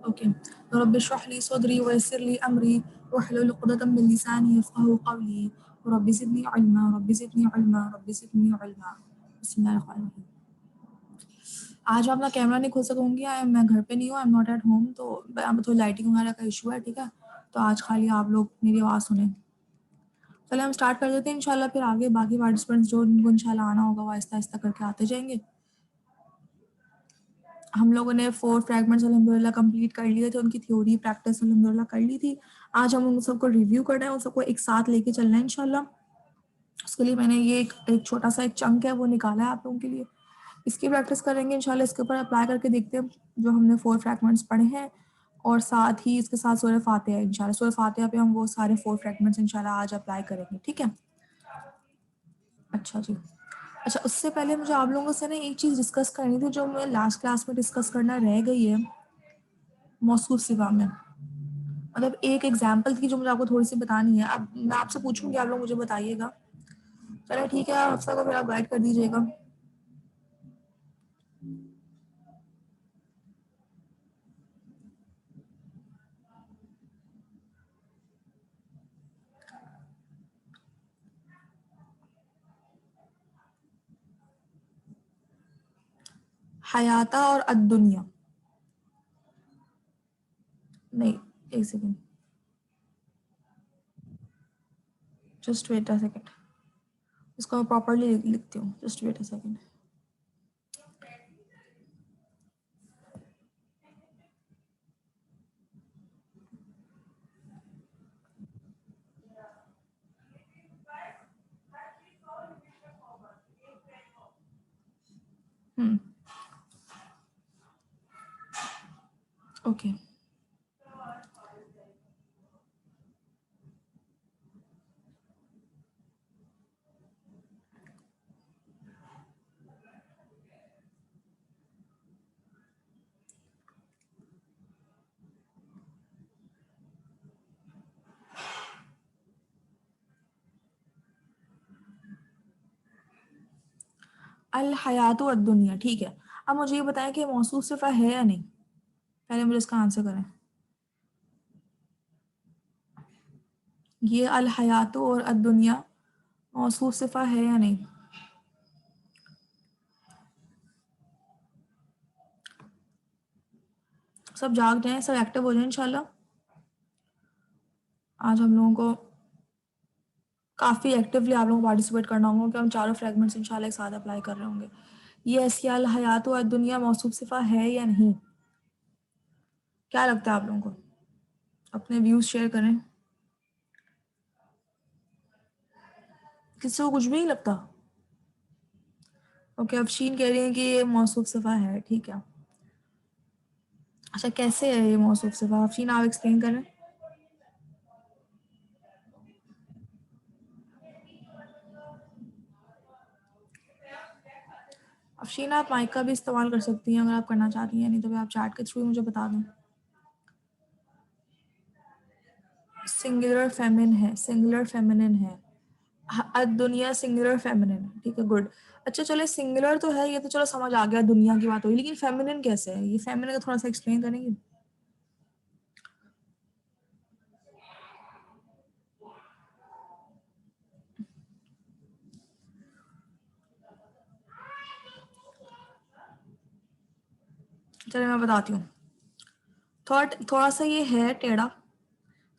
Okay. Rabbi इश्रह ली सदरी वयस्सिर ली अमरी वहलुल उक़दतम मिन लिसानी यफ़क़हू क़ौली rabbi ज़िदनी इल्मा rabbi ज़िदनी इल्मा rabbi ज़िदनी इल्मा। बिस्मिल्लाहिर्रहमानिर्रहीम। आज मैं अपना कैमरा नहीं खोल सकूंगी, मैं घर पे नहीं हूँ, I am not at home, तो यहाँ पे थोड़ी लाइटिंग वगैरह का इशू है, ठीक है। तो आज खाली आप लोग मेरी आवाज़ सुने। चलो हम स्टार्ट कर देते हैं इंशाल्लाह, फिर आगे बाकी पार्टिसिपेंट्स जो उनको इंशाल्लाह आना होगा वो आहिस्ता आहिस्ता करके आते जाएंगे। हम लोगों ने 4 फ्रैगमेंट्स अल्हम्दुलिल्लाह कंप्लीट कर लिए थे, उनकी थ्योरी प्रैक्टिस अल्हम्दुलिल्लाह कर ली थी। आज हम उन सबको रिव्यू करना है, उन सबको एक साथ लेके चलना है इंशाल्लाह। उसके लिए मैंने ये एक छोटा सा एक चंक है वो निकाला है आप लोगों के लिए। इसकी प्रैक्टिस करेंगे इंशाल्लाह, इसके ऊपर अप्लाई करके देखते हैं जो हमने 4 फ्रैगमेंट्स पढ़े हैं, और साथ ही इसके साथ सूरह फातिहा है इंशाल्लाह। सूरह फातिहा पे हम वो सारे 4 फ्रैगमेंट्स इंशाल्लाह आज अप्लाई करेंगे, ठीक है। अच्छा जी। अच्छा, उससे पहले मुझे आप लोगों से ना एक चीज़ डिस्कस करनी थी जो मैं लास्ट क्लास में डिस्कस करना रह गई है। मौसूफ सिवा में मतलब एक एग्जाम्पल थी जो मुझे आपको थोड़ी सी बतानी है। अब मैं आपसे पूछूंगी, आप लोग मुझे बताइएगा। चलो ठीक है, हफ्सा को फिर आप गाइड कर दीजिएगा। हयाता और अद्दुनिया, नहीं एक second, just wait a second, इसको मैं प्रॉपरली लिखती हूँ, just wait a second. Okay. अल हयातु अद्दुनिया, ठीक है। अब मुझे ये बताएं कि मौसूफ सिफा है या नहीं, पहले मुझे इसका आंसर करें। ये अल हयातु और अद्दुनिया मौसूफ सिफा है या नहीं? सब जाग जाएं, सब एक्टिव हो जाएं इंशाल्लाह। आज हम लोगों को काफ़ी एक्टिवली आप लोगों को पार्टिसिपेट करना होगा कि हम चारों फ्रेगमेंट्स इंशाल्लाह एक साथ अप्लाई कर रहे होंगे। ये ऐसी अल हयातु अद्दुनिया मौसूफ सिफा है या नहीं, क्या लगता है आप लोगों को? अपने व्यूज़ शेयर करें। किसी को कुछ भी नहीं लगता? ओके, अफशीन कह रही हैं कि ये मौसूफ सिफा है, ठीक है। अच्छा, कैसे है ये मौसूफ सिफा? अफशीन आप एक्सप्लेन करें। अफशीन आप माइक का भी इस्तेमाल कर सकती हैं अगर आप करना चाहती हैं, नहीं तो फिर आप चैट के थ्रू मुझे बता दें। सिंगुलर फेमिन है, सिंगुलर फेमिनिन है। दुनिया सिंगुलर फेमिनिन, ठीक है, गुड। अच्छा चलो, सिंगुलर तो है, ये तो चलो समझ आ गया, दुनिया की बात हुई, लेकिन फेमिनिन कैसे है? ये फेमिनिन का थोड़ा सा एक्सप्लेन करेंगे। चलिए मैं बताती हूँ। थॉट थोड़ा सा ये है टेढ़ा,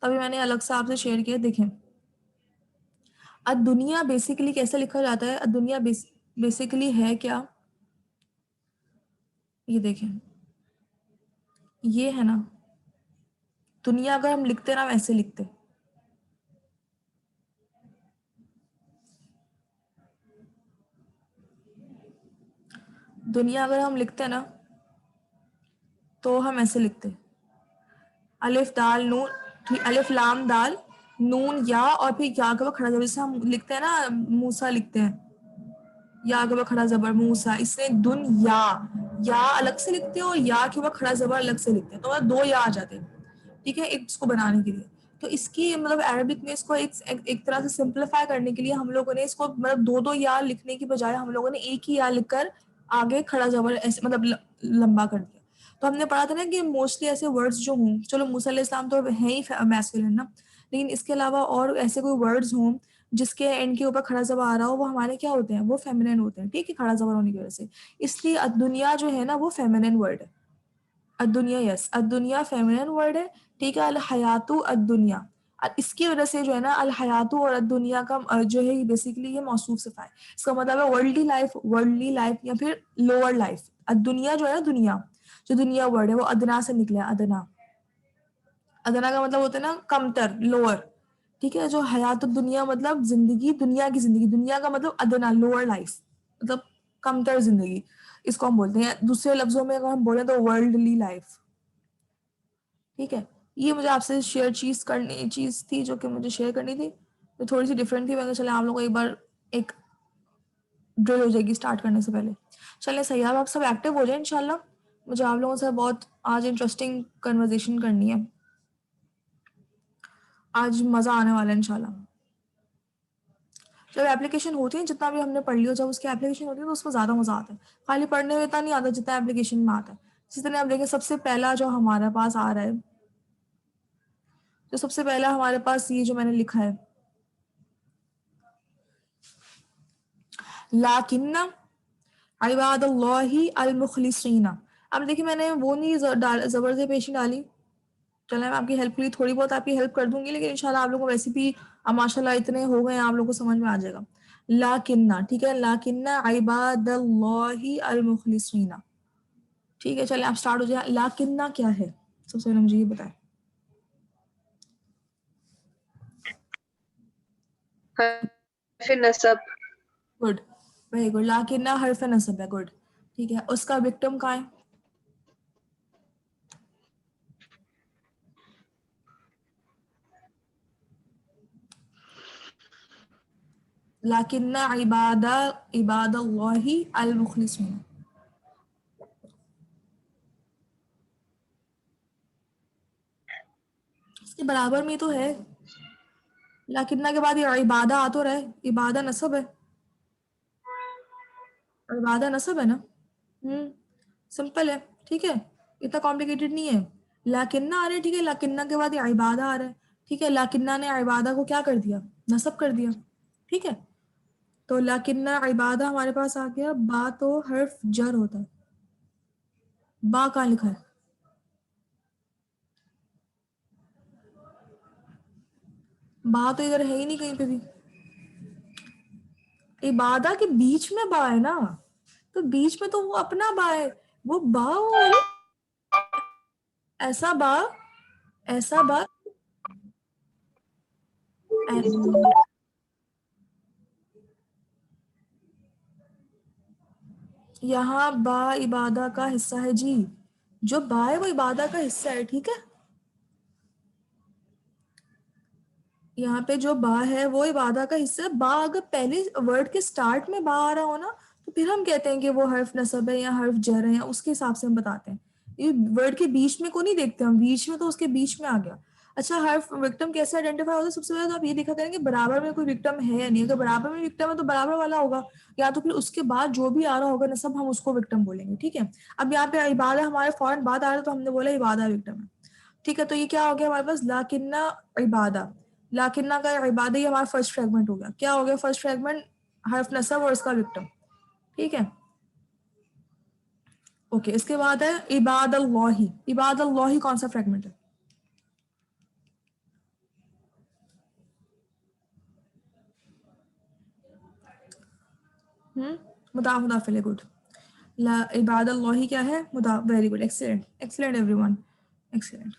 तभी मैंने अलग से आपसे शेयर किया। देखें, दुनिया बेसिकली कैसे लिखा जाता है? दुनिया बेसिकली है क्या? ये देखें, ये है ना दुनिया। अगर हम लिखते ना वैसे लिखते, दुनिया अगर हम लिखते ना तो हम ऐसे लिखते, अलिफ दाल नून, अलिफ लाम दाल नून या, और फिर या के बाद खड़ा जबर, जैसे हम लिखते हैं ना मूसा लिखते हैं, या के बाद खड़ा जबर मूसा, इससे या अलग से लिखते हो, या के बाद खड़ा जबर अलग से लिखते हैं, तो मतलब 2 या आ जाते हैं, ठीक है, इसको बनाने के लिए। तो इसकी मतलब अरबिक में इसको एक तरह से सिंप्लीफाई करने के लिए हम लोगों ने इसको मतलब 2 या लिखने की बजाय हम लोगों ने एक ही या लिखकर आगे खड़ा जबर ऐसे मतलब लंबा कर दिया। तो हमने पढ़ा था ना कि मोस्टली ऐसे वर्ड्स जो हों, चलो मूसा अलैहिस्सलाम तो है ही मैस्कुलिन ना, लेकिन इसके अलावा और ऐसे कोई वर्ड्स हों जिसके एंड के ऊपर खड़ा ज़बर आ रहा हो, वो हमारे क्या होते हैं, वो फेमिनिन होते हैं, ठीक है, खड़ा ज़बर होने की वजह से। इसलिए दुनिया जो है ना वो फेमिनिन वर्ड है। अद्दुनिया, यस, अद्दुनिया फेमिनिन वर्ड है, ठीक है। अल हयातु अद्दुनिया, इसकी वजह से जो है ना अल हयातु और अद्दुनिया का जो है बेसिकली ये मौसूफ सिफा है। इसका मतलब है वर्ल्डली लाइफ या फिर लोअर लाइफ। अद्दुनिया जो है ना, दुनिया, जो दुनिया वर्ड है वो अदना से निकला है, अदना। अदना का मतलब होता है ना कमतर, लोअर, ठीक है। जो हयात दुनिया मतलब जिंदगी, दुनिया की जिंदगी, दुनिया का मतलब अदना, लोअर लाइफ, मतलब कमतर जिंदगी, इसको हम बोलते हैं। दूसरे लफ्जों में अगर हम बोले तो वर्ल्डली लाइफ, ठीक है। ये मुझे आपसे चीज थी जो कि मुझे शेयर करनी थी, तो थोड़ी सी डिफरेंट थी। मैंने चले आप लोगों को एक बार एक ड्रिल हो जाएगी स्टार्ट करने से पहले। चले सही है, अब आप सब एक्टिव हो जाए इंशाल्लाह। मुझे आप लोगों से बहुत आज इंटरेस्टिंग कन्वर्जेशन करनी है, आज मज़ा आने वाला है इंशाल्लाह। जब एप्लीकेशन होती है, जितना भी हमने पढ़ लिया, जब उसकी एप्लीकेशन होती है तो उसमें ज़्यादा मज़ा आता है। खाली पढ़ने में इतना नहीं आता जितना एप्लीकेशन में आता है। जिस तरह आप देखें, सबसे पहला जो हमारे पास आ रहा है, जो सबसे पहला हमारे पास ये जो मैंने लिखा है, लाकिन्ना इबादल्लाहि अल मुखलिसीना। अब देखिए मैंने वो नहीं ज़बर से पेशी डाली। चलो मैं आपकी हेल्प के लिए थोड़ी बहुत आपकी हेल्प कर दूंगी, लेकिन इंशाल्लाह आप लोगों को वैसे भी माशाल्लाह इतने हो गए हैं, आप लोगों को समझ में आ जाएगा। लाकिन्ना, ठीक है, लाकिन्ना इबादल्लाहि अल मुखलिसीना, ठीक है। चले आप स्टार्ट हो जाए। लाकिन्ना क्या है, सबसे पहले मुझे ये बताएं। हर्फ नसब। Good, very good. लाकिन्ना हर्फ नसब है, गुड, ठीक है। उसका विक्टिम कहाँ है? लाकिन्ना इबादल्लाहि अल मुखलिसीना, इसके बराबर में तो है। लाकिन्ना के बाद ये इबादा आ तो रहा है, इबादा नसब है, और इबादा नसब है ना। सिंपल है, ठीक है, इतना कॉम्प्लिकेटेड नहीं है। लाकिन्ना आ रहा है, ठीक है, लाकिन्ना के बाद ये इबादा आ रहा है, ठीक है। लाकिन्ना ने इबादा को क्या कर दिया, नसब कर दिया, ठीक है। तो लाकिन्ना इबादा हमारे पास आ गया। बा तो हर्फ जर होता है, बा कहाँ लिखा है? बा तो इधर है ही नहीं कहीं पे भी। इबादा के बीच में बा है ना, तो बीच में तो वो अपना बा है, वो बा वो वाला ऐसा बा, ऐसा बा, ऐसा। यहाँ बा इबादा का हिस्सा है जी, जो बा है वो इबादा का हिस्सा है, ठीक है। यहाँ पे जो बा है वो इबादा का हिस्सा है। बा अगर पहले वर्ड के स्टार्ट में बा आ रहा हो ना, तो फिर हम कहते हैं कि वो हर्फ नसब है या हर्फ जर है, या उसके हिसाब से हम बताते हैं। ये वर्ड के बीच में को नहीं देखते हम, बीच में तो उसके बीच में आ गया। अच्छा, हर्फ विक्टिम कैसे आइडेंटिफाई होता है? सबसे पहले तो आप ये देखा करेंगे बराबर में कोई विक्टिम है या नहीं। अगर बराबर में विक्टिम है तो बराबर वाला होगा, या तो फिर उसके बाद जो भी आ रहा होगा नसब हम उसको विक्टिम बोलेंगे, ठीक है। अब यहाँ पे इबादा हमारे फौरन बाद आ रहा है तो हमने बोला इबादा विक्टिम है, ठीक है। तो ये क्या हो गया हमारे पास, लाकिन्ना इबादा। लाकिन्ना का इबादा ही हमारा फर्स्ट फ्रेगमेंट हो गया। क्या हो गया फर्स्ट फ्रेगमेंट? हर्फ नसब और इसका विक्टिम, ठीक है। ओके, इसके बाद है इबादल्लाही। इबादल्लाही कौन सा फ्रेगमेंट है? मुदाफ मुदाफिल, गुड। ला इबादल्लाही क्या है? मुदाफ, very good, excellent excellent everyone, excellent.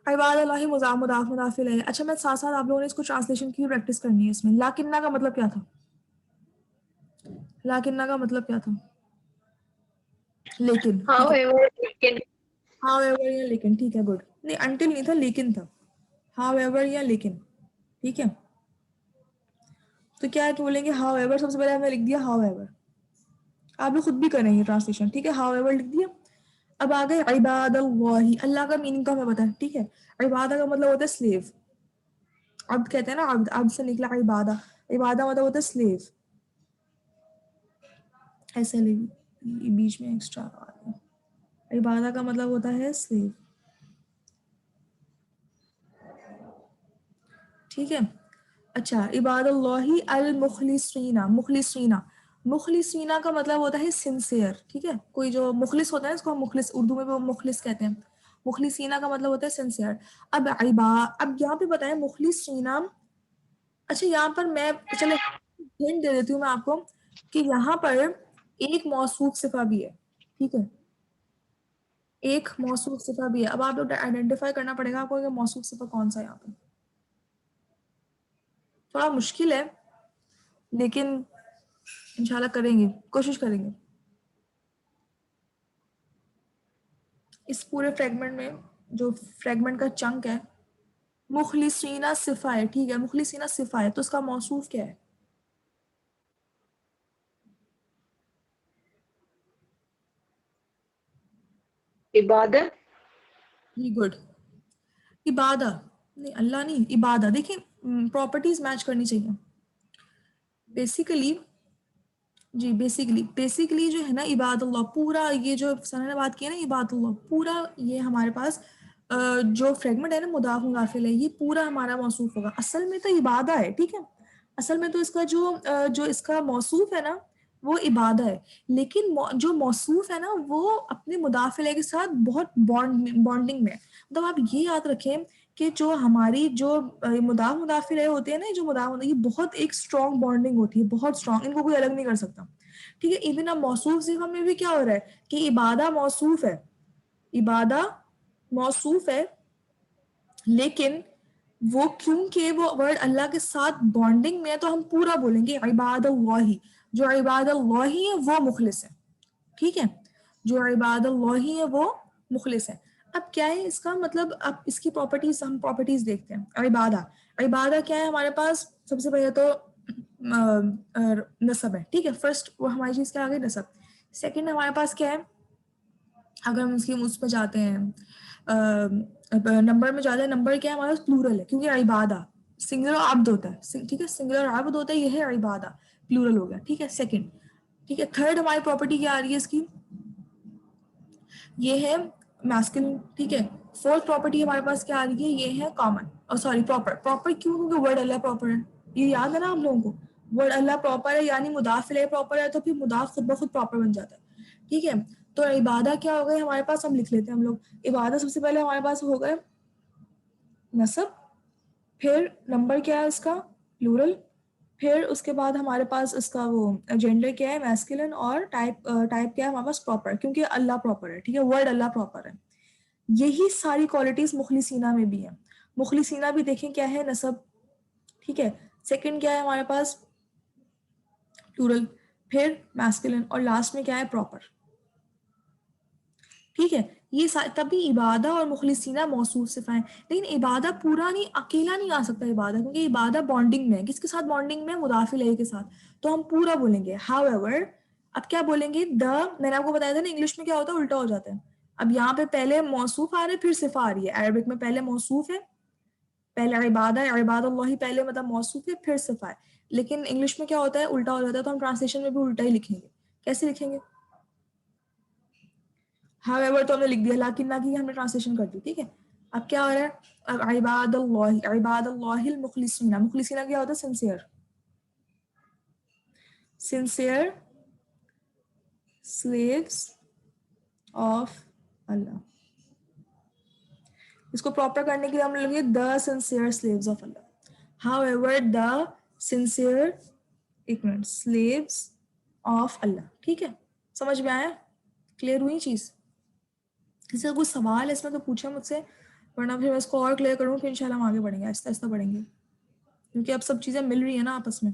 इबादल्लाही मुदाफ मुदाफ मुदाफिल है। अच्छा, मैं साथ साथ आप लोगों ने इसको ट्रांसलेशन की प्रैक्टिस करनी है इसमें। लाकिन्ना का मतलब क्या था? लाकिन्ना का मतलब क्या था? लेकिन, ठीक है। However, लेकिन। हाउएवर या लेकिन, ठीक है, गुड। नहीं, अंटिल नहीं था, लेकिन था। हाउएवर या लेकिन, ठीक है। तो क्या है कि बोलेंगे हाउएवर, सबसे पहले हमने लिख दिया हाउएवर। आप लोग खुद भी करेंगे ट्रांसलेशन, ठीक है। हाउएवर लिख दिया। अब आ गए इबादल्लाही। अल्लाह का मीनिंग का हमें पता है, ठीक है। इबादा का मतलब होता है स्लेव। अब्द कहते हैं ना, अब्द, अब्द से निकला इबादा। इबादा मतलब होता है स्लेव। ऐसे बीच में एक्स्ट्रा आ गया। इबादा का मतलब होता है स्लेव, ठीक है। अच्छा, इबादुल्लाहि अल मुखलिसीना, मुखलिसीना, मुखलिसीना का मतलब होता है सिंसियर, ठीक है। कोई जो मुखलिस होता है इसको हम मुखलिस, उर्दू में वो मुखलिस कहते हैं। मुखलिसीना का मतलब होता है सिंसियर। अब यहाँ पे बताएं मुखलिसीना। अच्छा, यहाँ पर मैं, चलो हिंट दे देती हूँ मैं आपको कि यहाँ पर एक मौसूफ सिफा भी है, ठीक है। एक मौसूफ सिफा भी है। अब आप लोग आइडेंटिफाई करना पड़ेगा आपको कि मौसूफ सिफा कौन सा है यहाँ पे। थोड़ा मुश्किल है लेकिन इंशाल्लाह करेंगे, कोशिश करेंगे। इस पूरे फ्रेगमेंट में, जो फ्रेगमेंट का चंक है, मुखलिसीना सिफा है, ठीक है। मुखलिसीना सिफा है तो उसका मौसूफ क्या है? इबादत। Very good. इबादा, नहीं अल्लाह नहीं, इबादा। देखिए प्रॉपर्टीज मैच करनी चाहिए बेसिकली। जी, बेसिकली जो है ना इबादुल्लाह, पूरा ये जो सना ने बात की है ना, इबादुल्लाह पूरा ये हमारे पास जो फ्रेगमेंट है ना, मुदाफ मुदाफिल है, ये पूरा हमारा मौसूफ होगा। असल में तो इबादा है, ठीक है। असल में तो इसका जो इसका मौसूफ है ना, वो इबादा है। लेकिन जो मौसूफ है ना, वो अपने मुदाफिले के साथ बहुत बॉन्डिंग में है। मतलब आप ये याद रखें कि जो हमारी जो मुदाफ मुदाफिले होते हैं ना, जो मुदाफ, ये बहुत एक स्ट्रॉन्ग बॉन्डिंग होती है, बहुत स्ट्रॉन्ग, इनको कोई अलग नहीं कर सकता, ठीक है। इवन अब मौसूफ सिफा में भी क्या हो रहा है कि इबादा मौसूफ है, इबादा मौसूफ है, लेकिन वो क्योंकि वो वर्ड अल्लाह के साथ बॉन्डिंग में है, तो हम पूरा बोलेंगे इबादल्लाही। जो इबादल्लाही है वो मुखलिस है, ठीक है। जो इबादल्लाही है वो मुखलिस है। अब क्या है इसका मतलब, अब इसकी प्रॉपर्टीज, हम प्रॉपर्टीज देखते हैं। इबादा, इबादा क्या है हमारे पास? सबसे पहले तो नसब है, ठीक है। फर्स्ट वो हमारी चीज क्या आ गई, नसब। सेकंड हमारे पास क्या है, अगर हम उसकी उस पर जाते हैं, नंबर में जाते हैं, नंबर क्या है हमारे पास? प्लूरल है, क्योंकि इबादा सिंगुलर अब्द होता है, ठीक है। सिंगुलर अब्द होता है, ये है इबादा, प्लूरल हो गया, ठीक है। सेकंड, ठीक है। थर्ड हमारी प्रॉपर्टी क्या आ रही है इसकी? ये है मैस्कुलिन, ठीक है। फोर्थ प्रॉपर्टी हमारे पास क्या आ रही है? ये है कॉमन, और सॉरी प्रॉपर। प्रॉपर क्यों? क्योंकि वर्ड अल्लाह प्रॉपर है, ये याद है ना आप लोगों को। वर्ड अल्लाह प्रॉपर है यानी मुदाफ इलैह प्रॉपर है, तो फिर मुदाफ खुद ब खुद प्रॉपर बन जाता है, ठीक है। तो इबादा क्या हो गए हमारे पास, हम लिख लेते हैं हम लोग। इबादा सबसे पहले हमारे पास हो गए नसब, फिर नंबर क्या है इसका? प्लूरल। फिर उसके बाद हमारे पास इसका वो जेंडर क्या है? मैस्कुलिन। और टाइप, टाइप क्या है हमारे पास? प्रॉपर, क्योंकि अल्लाह प्रॉपर है, ठीक है। वर्ड अल्लाह प्रॉपर है। यही सारी क्वालिटीज मुखलिसीना में भी है। मुखलिसीना भी देखें क्या है? नसब, ठीक है। सेकंड क्या है हमारे पास? प्लूरल। फिर मैस्कुलिन, और लास्ट में क्या है? प्रॉपर, ठीक है। ये तभी इबादा और मुखलिसीना मौसूफ सिफाएं। लेकिन इबादा पूरा नहीं, अकेला नहीं आ सकता इबादा, क्योंकि इबादा बॉन्डिंग में है। किसके साथ बॉन्डिंग में? मुदाफिल है के साथ। तो हम पूरा बोलेंगे। हाउएवर, अब क्या बोलेंगे? मैंने आपको बताया था ना, इंग्लिश में क्या होता है, उल्टा हो जाता है। अब यहाँ पे पहले मौसूफ आ रहे, फिर सिफा आ रही है। अरबिक में पहले मौसूफ है, पहले इबादा है, इबादुल्लाह पहले मतलब मौसूफ है, फिर सिफा है। लेकिन इंग्लिश में क्या होता है? उल्टा हो जाता है। तो हम ट्रांसलेशन में भी उल्टा ही लिखेंगे। कैसे लिखेंगे? हाउएवर तो हमने लिख दिया, लाकिन ना की हमने ट्रांसलेशन कर दी, ठीक है। अब क्या हो रहा है? अब इबादुल्लाहिल मुखलिसीना, मुखलिसीना क्या होता है? सिंसियर, सिंसियर स्लेव्स ऑफ अल्लाह। इसको प्रॉपर करने के लिए हम लोग the sincere slaves of Allah. However the sincere, एक मिनट, स्लेव्स ऑफ अल्लाह, ठीक है। समझ में आया? क्लियर हुई चीज? किसी का कुछ सवाल है इसमें तो पूछे मुझसे, वरना फिर मैं इसको और क्लियर करूँ, फिर इंशाल्लाह हम आगे बढ़ेंगे, आहिस्ता आहिस्ता बढ़ेंगे, क्योंकि अब सब चीज़ें मिल रही है ना आपस में।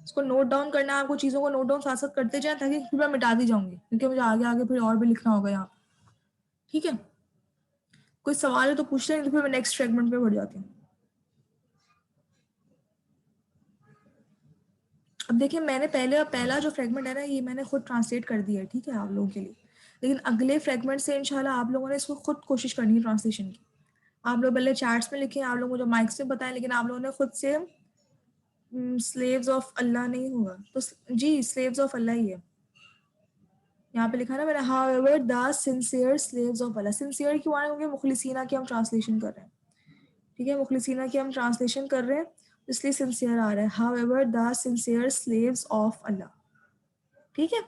इसको नोट डाउन करना है आपको, चीज़ों को नोट डाउन साथ साथ करते जाए, ताकि फिर मैं मिटाती जाऊंगी, क्योंकि मुझे आगे आगे फिर और भी लिखना होगा यहाँ, ठीक है। कोई सवाल है तो पूछ लें, तो फिर मैं नेक्स्ट फ्रेगमेंट पे बढ़ जाती हूँ। अब देखिए, मैंने पहला जो फ्रेगमेंट है ना, ये मैंने खुद ट्रांसलेट कर दिया है, ठीक है, आप लोगों के लिए। लेकिन अगले फ्रेगमेंट से इंशाल्लाह आप लोगों ने इसको खुद कोशिश करनी है ट्रांसलेशन की। आप लोग पहले चैट्स में लिखें, आप लोग मुझे माइक्स में बताएं, लेकिन आप लोगों ने खुद से स्लेव्स ऑफ अल्लाह नहीं होगा तो जी, स्लेव्स ऑफ अल्लाह ही है। यहाँ पे लिखा ना मैंने, however the sincere slaves of Allah, sincere क्यों आए होंगे, मुखलिसीना की हम ट्रांसलेशन कर रहे हैं, ठीक है, मुखलिसीना की हम ट्रांसलेशन कर रहे हैं, इसलिए सिंसियर आ रहा है, however the sincere slaves of Allah, ठीक है।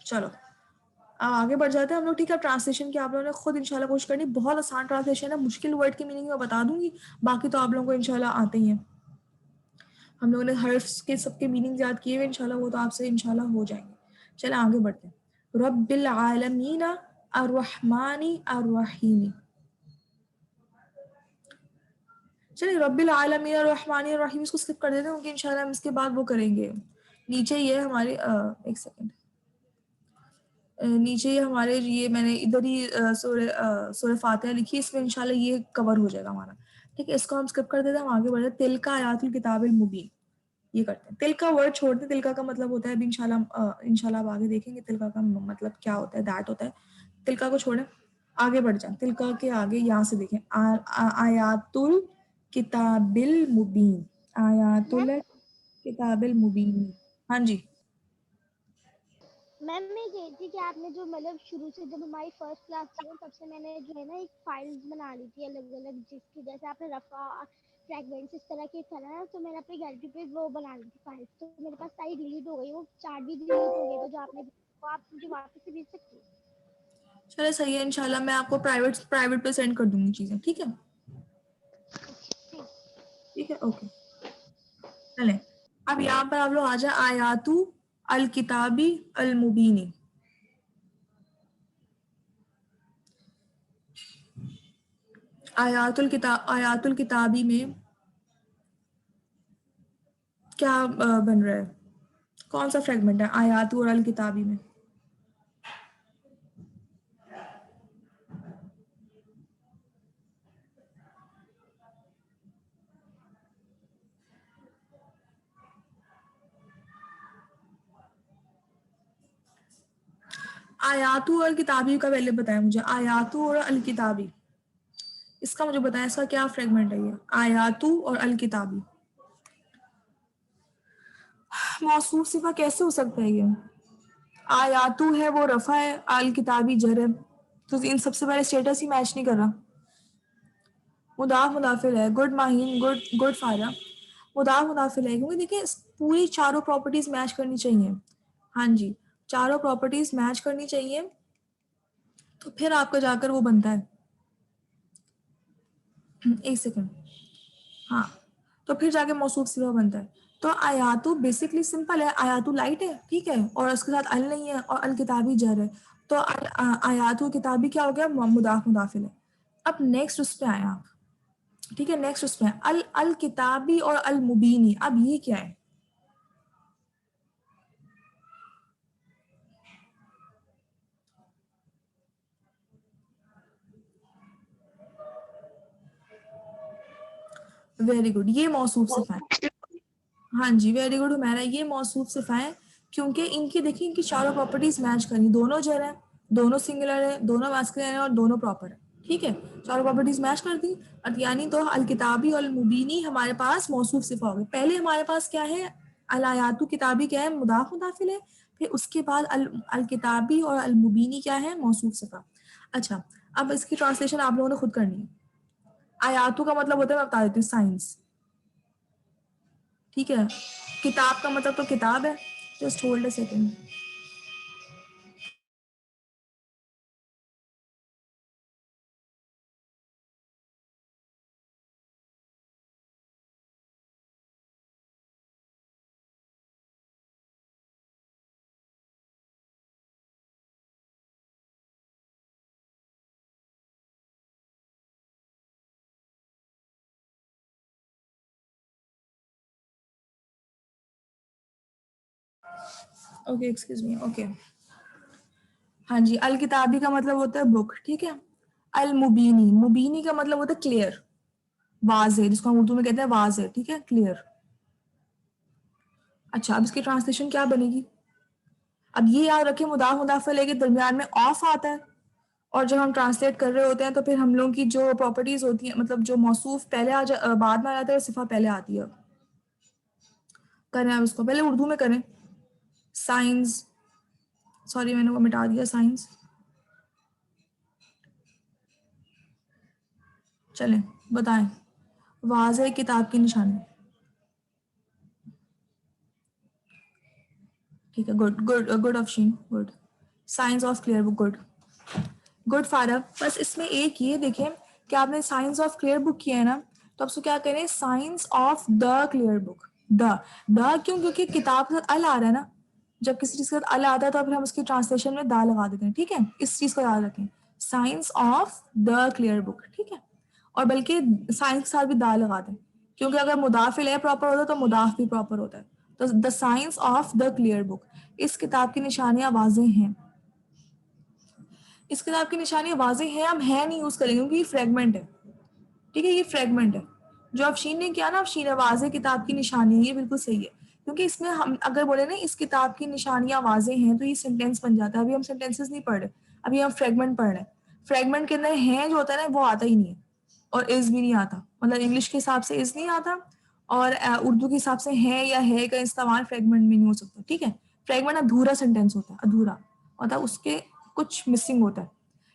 चलो अब आगे बढ़ जाते हैं हम लोग, ठीक है। ट्रांसलेशन की आप लोगों ने खुद इंशाल्लाह कोशिश करनी, बहुत आसान ट्रांसलेशन है, मुश्किल वर्ड की मीनिंग मैं बता दूंगी, बाकी तो आप लोगों को इंशाल्लाह आते ही हैं। हम लोगों ने हर्फ के सबके मीनिंग याद किए हुए, इंशाल्लाह वो तो आपसे इंशाल्लाह हो जाएंगे। चले आगे बढ़ते हैं। रब्बिल आलमीन अर्रहमानी अर्रहीमी, चलिए रब्बिल आलमीन अर्रहमानी अर्रहीम इसको स्किप कर देते हैं क्योंकि इंशाल्लाह हम इसके बाद वो करेंगे। नीचे ये हमारे एक सेकंड, नीचे ये हमारे ये मैंने इधर ही सूरह फातिहा लिखी, इसमें इंशाल्लाह ये कवर हो जाएगा हमारा, ठीक है। इसको हम स्किप कर देते हैं, हम आगे बढ़ते हैं। तिल का आयातुल किताबिल मुबीन, ये करते हैं। तिल का वर्ड छोड़ते हैं, तिल का मतलब होता है, अभी इंशाल्लाह आप आगे देखेंगे तिल का मतलब क्या होता है, दैट होता है। तिल का को छोड़ें, आगे बढ़ जाए। तिल का के आगे यहाँ से देखें, आयातुल किताबिल मुबीन, आयातुल किताबिल मुबीन। हाँ जी, मैम मैं ये कह रही थी कि आपने जो मतलब शुरू से जब हमारी फर्स्ट क्लास थी ना, तब से मैंने जो है ना एक फाइल्स बना ली थी अलग अलग, जिसकी जैसे आपने रफा फ्रैगमेंट्स इस तरह के था ना, तो मैंने अपनी गैलरी पे वो बना ली थी फाइल्स, तो मेरे पास सारी डिलीट हो गई, वो चार्ट भी डिलीट हो गए, तो जो आपने वो आप मुझे वापस से भेज सकती हैं? चलो सही है, इंशाल्लाह मैं आपको प्राइवेट प्राइवेट पे सेंड कर दूंगी चीजें, ठीक है, ठीक है, ओके। चलें अब यहाँ पर आप लोग आ जाए, आयातु अल किताबी अल मुबीनी, आयातुल किताबी में क्या बन रहा है, कौन सा फ्रेगमेंट है आयातु और अल किताबी में? आयातु और किताबी का पहले बताएं मुझे, आयातु और अल किताबी, इसका मुझे बताएं, इसका क्या फ्रेगमेंट है ये आयातु और अल किताबी? मौसूफ सिफा कैसे हो सकता है ये? आयातु है वो रफा है, अल किताबी जर है, तो इन सबसे पहले स्टेटस ही मैच नहीं कर रहा। मुदाफ मुदाफिल है, गुड माहीन, गुड गुड फायदा, मुदाफ मुदाफिल है, क्योंकि देखिए पूरी चारों प्रॉपर्टीज मैच करनी चाहिए। हाँ जी, चारों प्रॉपर्टीज मैच करनी चाहिए, तो फिर आपका जाकर वो बनता है। एक सेकंड, हाँ, तो फिर जाके मौसूफ सिवा बनता है। तो आयातु बेसिकली सिंपल है, आयातु लाइट है, ठीक है, और उसके साथ अल नहीं है, और अल किताबी जर है, तो आयातु किताबी क्या हो गया, मुदाफ मुदाफिल है। अब नेक्स्ट उस पे आए आप, ठीक है, नेक्स्ट उसमें अल अल किताबी और अल मुबीनी, अब ये क्या है? वेरी गुड, ये मौसूफ सिफा है। हाँ जी, वेरी गुड हुमैरा, ये मौसूफ सिफा है, क्योंकि इनकी देखिए इनकी चारों प्रॉपर्टीज मैच करी, दोनों जर है, दोनों सिंगुलर है, दोनों मैस्कुलिन है और दोनों प्रॉपर है, ठीक है, चारों प्रॉपर्टीज मैच कर दी, और यानी तो अल किताबी और अल मुबीनी हमारे पास मौसूफ सिफा हो गए। पहले हमारे पास क्या है, अल आयातु किताबी क्या है, मुदाफ मुदाफिल है, फिर उसके बाद अल अल किताबी और अल मुबीनी क्या है, मौसूफ सिफा। अच्छा, अब इसकी ट्रांसलेशन आप लोगों ने खुद करनी है। आयातु का मतलब होता है, मैं बता देती हूँ, साइंस, ठीक है, किताब का मतलब तो किताब है, just hold a second. Okay, excuse me, okay. हाँ जी, अल किताबी का मतलब होता है बुक, ठीक है। अल मुबीनी, मुबीनी का मतलब होता है क्लियर, वाज़ेह, जिसको हम उर्दू में कहते हैं वाज़ेह, ठीक है, क्लियर। अच्छा, अब इसकी ट्रांसलेशन क्या बनेगी? अब ये याद रखें, मुदाफ मुदाफिल के दरमियान में ऑफ आता है, और जब हम ट्रांसलेट कर रहे होते हैं तो फिर हम लोगों की जो प्रॉपर्टीज होती हैं, मतलब जो मौसूफ पहले बाद में आ जाता है और सिफा पहले आती है। करें आप इसको, पहले उर्दू में करें। साइंस, सॉरी मैंने वो मिटा दिया, साइंस। चलें बताएं, वाज़े किताब की निशानी। ठीक है, good good good Afsheen, good. Science of clear book, good good Farab. बस इसमें एक ये देखें कि आपने साइंस ऑफ क्लियर बुक किया है ना, तो आपको क्या करें, science of the clear book. The क्यों? क्योंकि किताब के साथ अल आ रहा है ना, जब किसी चीज के साथ अल आता है तो फिर हम उसकी ट्रांसलेशन में दा लगा देते हैं। ठीक है, इस चीज को याद रखें, science of the clear book. ठीक है, और बल्कि साइंस के साथ भी दा लगा दें, क्योंकि अगर मुदाफिल है प्रॉपर होता है तो मुदाफ भी प्रॉपर होता है। तो the science of the clear book, इस किताब की निशानियां वाज़ेह हैं। इस किताब की निशानियां वाज़ेह हैं, हम है नहीं यूज करेंगे क्योंकि ये फ्रेगमेंट है। ठीक है, ये फ्रेगमेंट है। जो अफशीन ने किया ना, अफशीन वाज़ेह किताब की निशानी, ये बिल्कुल सही है, क्योंकि इसमें हम अगर बोले ना इस किताब की निशानियां वाज़ेह हैं, तो ये सेंटेंस बन जाता है। अभी हम सेंटेंसेस नहीं पढ़ रहे, अभी हम फ्रेगमेंट पढ़ रहे हैं। फ्रेगमेंट के अंदर हैं जो होता है ना, वो आता ही नहीं है, और इज भी नहीं आता। मतलब इंग्लिश के हिसाब से इज नहीं आता, और उर्दू के हिसाब से है या है का इस्तेमाल फ्रेगमेंट में नहीं हो सकता। ठीक है, फ्रेगमेंट अधूरा सेंटेंस होता है, अधूरा मतलब उसके कुछ मिसिंग होता है।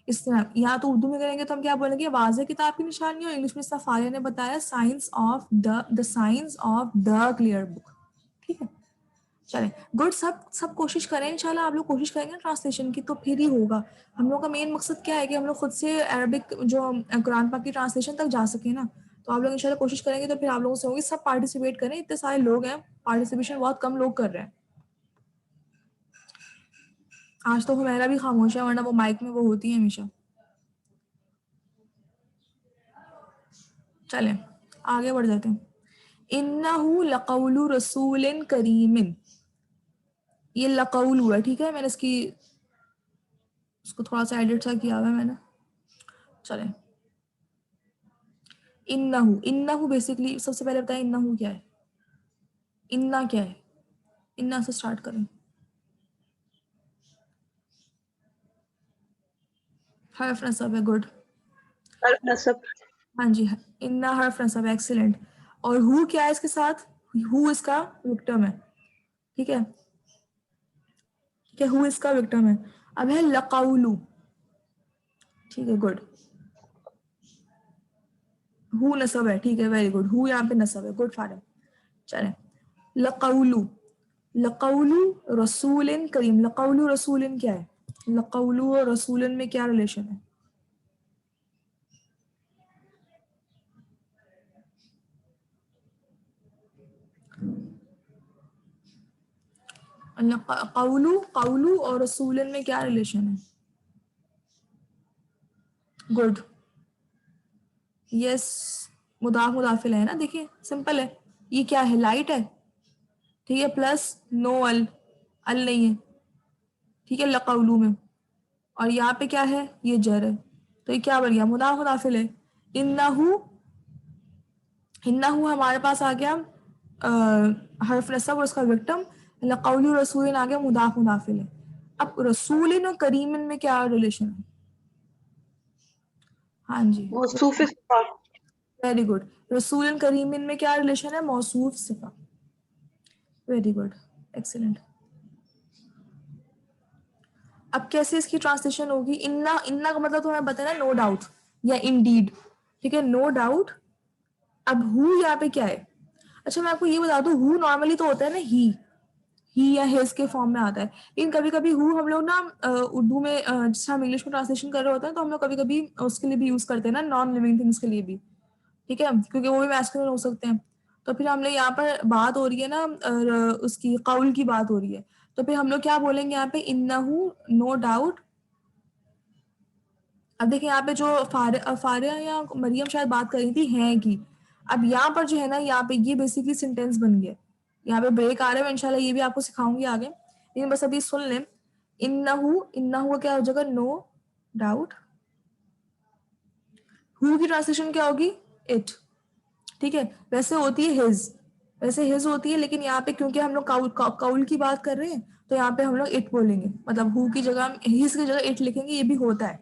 इस तरह यहाँ तो उर्दू में करेंगे तो हम क्या बोलेंगे, वाज़ेह किताब की निशानी, और इंग्लिश में सफारिया ने बताया science of the science of the clear book. ठीक है, चलें गुड। सब कोशिश करें इंशाल्लाह। आप लोग कोशिश करेंगे ट्रांसलेशन की तो फिर ही होगा। हम लोग का मेन मकसद क्या है कि हम लोग खुद से अरबिक जो कुरान पाक की ट्रांसलेशन तक जा सके ना, तो आप लोग इंशाल्लाह कोशिश करेंगे तो फिर आप लोगों से होगी। सब पार्टिसिपेट करें, इतने सारे लोग हैं, पार्टिसिपेशन बहुत कम लोग कर रहे हैं। आज तो हुमैरा भी खामोश है, वरना वो माइक में वो होती है हमेशा। चलें आगे बढ़ जाते हैं। इन्नहु लक़ौलु रसूलिन करीमिन, ये लक़ौल हुआ। ठीक है, मैंने इसको थोड़ा सा एडिट सा किया हुआ है मैंने। चलें, इन्नहु बेसिकली सबसे पहले बताएं इन्नहु क्या है। इन्ना क्या है, इन्ना से स्टार्ट करें। हर्फ नसब है, गुड। हर्फ नसब। हाँ जी, इन्ना हर्फ नसब, एक्सीलेंट। और हु क्या है इसके साथ, हु इसका विक्टिम है। ठीक है, हु इसका विक्टिम है। अब है लक़ौलु, ठीक है, गुड। हु नसब है, ठीक है, वेरी गुड। हु यहाँ पे नसब है, गुड फारम। चलें, लक़ौलु, लक़ौलु रसूलिन करीम। लक़ौलु रसूलिन क्या है, लक़ौलु और रसूलिन में क्या रिलेशन है। कौलू कौलू और रसूलन में क्या रिलेशन है। गुड, यस, मुदाफ मुदाफिल है ना। देखिए सिंपल है, ये क्या है, लाइट है। ठीक है, प्लस नो अल, अल नहीं है। ठीक है, लकौलू में, और यहाँ पे क्या है, ये जर है, तो ये क्या बन गया, मुदाफ मुदाफिल है। इन्नहु, इन्नहु हमारे पास आ गया हर्फ नसब और उसका विक्टिम। लकौलू रसूलिन आ गया मुदाफ मुदाफिल है। अब रसूलिन और करीमिन में क्या रिलेशन है। हाँ जी, मौसूफ सिफा। Very good. रसूलन करीमिन में क्या रिलेशन है, मौसूफ सिफा। Very good, excellent. अब कैसे इसकी ट्रांसलेशन होगी, इन्ना, इन्ना का मतलब तुम्हें बताना, नो डाउट या इंडीड। ठीक है, नो डाउट। अब हु यहाँ पे क्या है। अच्छा मैं आपको ये बता दूं, हु नॉर्मली तो होता है ना ही या हिज के फॉर्म में आता है, लेकिन कभी कभी हु हम लोग ना उर्दू में जैसे हम इंग्लिश में ट्रांसलेशन कर रहे होते हैं तो हम लोग कभी कभी उसके लिए भी यूज करते हैं ना, नॉन लिविंग थिंग्स के लिए भी। ठीक है, क्योंकि वो भी मैस्कुलिन हो सकते हैं। तो फिर हमने यहाँ पर बात हो रही है ना उसकी कौल की बात हो रही है, तो फिर हम लोग क्या बोलेंगे यहाँ पे, इन्नहु, नो डाउट। अब देखिए यहाँ पे जो फारिया या मरियम शायद बात कर रही थी हैं की। अब यहाँ पर जो है ना, यहाँ पे ये बेसिकली सेंटेंस बन गया। यहाँ पे ब्रेक आ रहा है, इंशाल्लाह ये भी आपको सिखाऊंगी आगे, लेकिन बस अभी सुन लें। इन्नहु, इन्नहु क्या हो जाएगा, नो डाउट। हु की ट्रांसलेशन क्या होगी, इट। ठीक है, वैसे होती है हिज, वैसे हिज होती है, लेकिन यहाँ पे क्योंकि हम लोग काउल की बात कर रहे हैं तो यहाँ पे हम लोग इट बोलेंगे। मतलब हु की जगह हिज की जगह इट लिखेंगे, ये भी होता है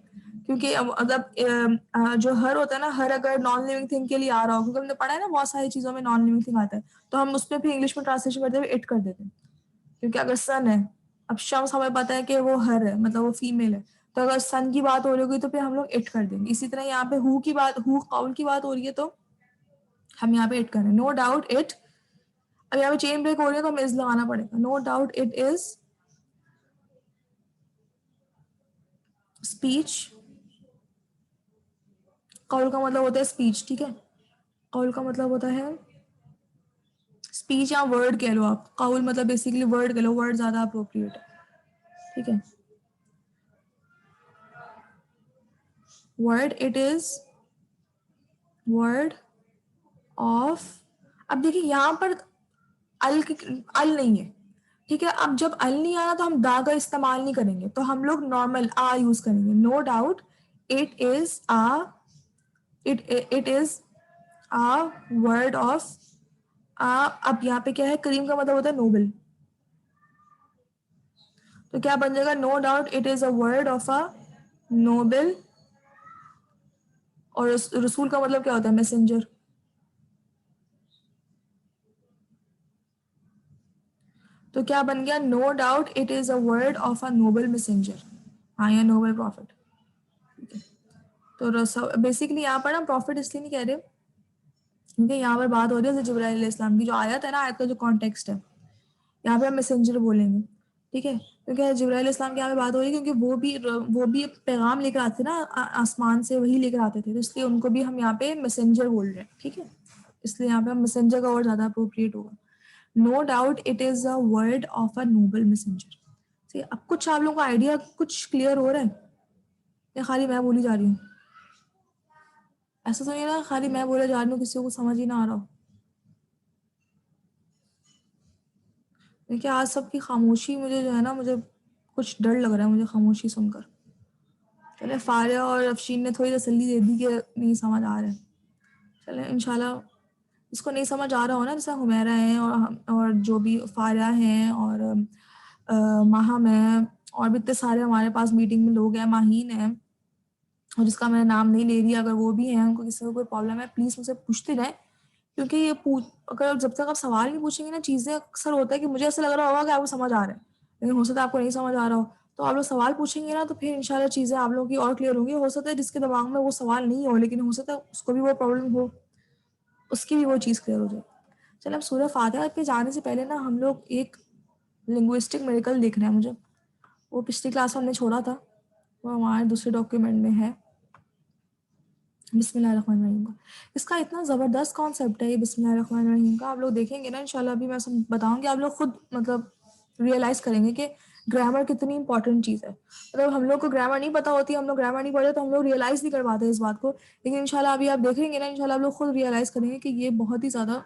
क्योंकि मतलब जो हर होता है ना, हर अगर नॉन लिविंग थिंग के लिए आ रहा हो, क्योंकि हमने पढ़ा है ना बहुत सारी चीजों में नॉन लिविंग थिंग आता है, तो हम उसमें भी इंग्लिश में ट्रांसलेशन करते हुए इट कर देते हैं। क्योंकि अगर सन है, अब शम्स हमें पता है कि वो हर है, मतलब वो फीमेल है, तो अगर सन की बात हो रही होगी तो फिर हम लोग इट कर देंगे। इसी तरह यहाँ पे हु की बात, हु काउल की बात हो रही है तो हम यहाँ पे इट करें। नो डाउट इट, अब यहाँ पे चेन ब्रेक हो रही है तो हमें इज लगाना पड़ेगा। No doubt it is speech. काउल का मतलब होता है स्पीच, ठीक है, काउल का मतलब होता है स्पीच या वर्ड कह लो आप। काउल मतलब बेसिकली वर्ड कह लो, वर्ड ज्यादा अप्रोप्रिएट है, ठीक है। Word, it is word of, अब देखिए यहाँ पर अल नहीं है, ठीक है। अब जब अल नहीं आया तो हम दा का इस्तेमाल नहीं करेंगे, तो हम लोग नॉर्मल आ यूज करेंगे। No doubt it is a, it is a word of a. अब यहाँ पे क्या है, करीम का मतलब होता है नोबल, तो क्या बन जाएगा, no doubt it is a word of a noble. और रसूल का मतलब क्या होता है, मैसेंजर। तो क्या बन गया, no doubt it is a word of a noble messenger, हाँ, या नोबल प्रॉफिट। तो बेसिकली यहाँ पर ना प्रॉफिट इसलिए नहीं कह रहे क्योंकि यहाँ पर बात हो रही है जिब्राइल अलैहिस्सलाम की, जो आयत है ना, आयत का जो कॉन्टेक्स्ट है, यहाँ पे हम मैसेंजर बोलेंगे, ठीक है। क्योंकि जिब्राइल अलैहिस्सलाम की यहाँ पे बात हो रही है, क्योंकि वो भी पैगाम लेकर आते ना, आसमान से वही लेकर आते थे, तो इसलिए उनको भी हम यहाँ पे मैसेंजर बोल रहे हैं, ठीक है। इसलिए यहाँ पे हम मैसेंजर का और ज्यादा अप्रोप्रिएट होगा। No doubt it is a word of a noble messenger. ठीक है, अब कुछ आप लोगों को आइडिया कुछ क्लियर हो रहा है या खाली मैं बोली जा रही हूँ? ऐसा तो नहीं ना खाली मैं बोले जा रही हूँ, किसी को समझ ही ना आ रहा हो। देखिए आज सबकी खामोशी मुझे जो है ना, मुझे कुछ डर लग रहा है मुझे खामोशी सुनकर। चले फारिया और अफशीन ने थोड़ी तसल्ली दे दी कि नहीं समझ आ रहा है। चले इंशाल्लाह इसको नहीं समझ आ रहा हो ना, जैसा हुमैरा है और जो भी फारिया हैं और माहम है, और भी इतने सारे हमारे पास मीटिंग में लोग हैं, माहीन है, और जिसका मैं नाम नहीं ले रही, अगर वो भी हैं, उनको किसी को कोई प्रॉब्लम है प्लीज मुझसे पूछते जाए। क्योंकि ये अगर जब तक आप सवाल नहीं पूछेंगे ना, चीजें अक्सर होता है कि मुझे ऐसा लग रहा होगा कि आपको समझ आ रहा है, लेकिन हो सकता है आपको नहीं समझ आ रहा हो। तो आप लोग सवाल पूछेंगे ना, तो फिर इंशाल्लाह चीजें आप लोगों की और क्लियर होंगी। हो सकता है जिसके दिमाग में वो सवाल नहीं हो, लेकिन हो सकता है उसको भी वो प्रॉब्लम हो, उसकी भी वो चीज क्लियर हो जाए। चलो अब सूरह फातिहा पे जाने से पहले ना हम लोग एक लिंग्विस्टिक मेडिकल देख रहे हैं मुझे, वो पिछली क्लास में हमने छोड़ा था, वो हमारे दूसरे डॉक्यूमेंट में है, बिस्मिल्लाहिर्रहमानिर्रहीम का। इसका इतना ज़बरदस्त कॉन्सेप्ट है ये बिस्मिल्लाहिर्रहमानिर्रहीम का, आप लोग देखेंगे ना इंशाल्लाह, अभी मैं सब बताऊंगी, आप लोग खुद मतलब रियलाइज़ करेंगे कि ग्रामर कितनी इंपॉर्टेंट चीज़ है। मतलब हम लोग को ग्रामर नहीं पता होती, हम लोग ग्रामर नहीं पढ़े, तो हम लोग रियलाइज़ नहीं कर पाते इस बात को, लेकिन इंशाल्लाह अभी आप देखेंगे ना, इंशाल्लाह आप लोग खुद रियलाइज़ करेंगे कि ये बहुत ही ज़्यादा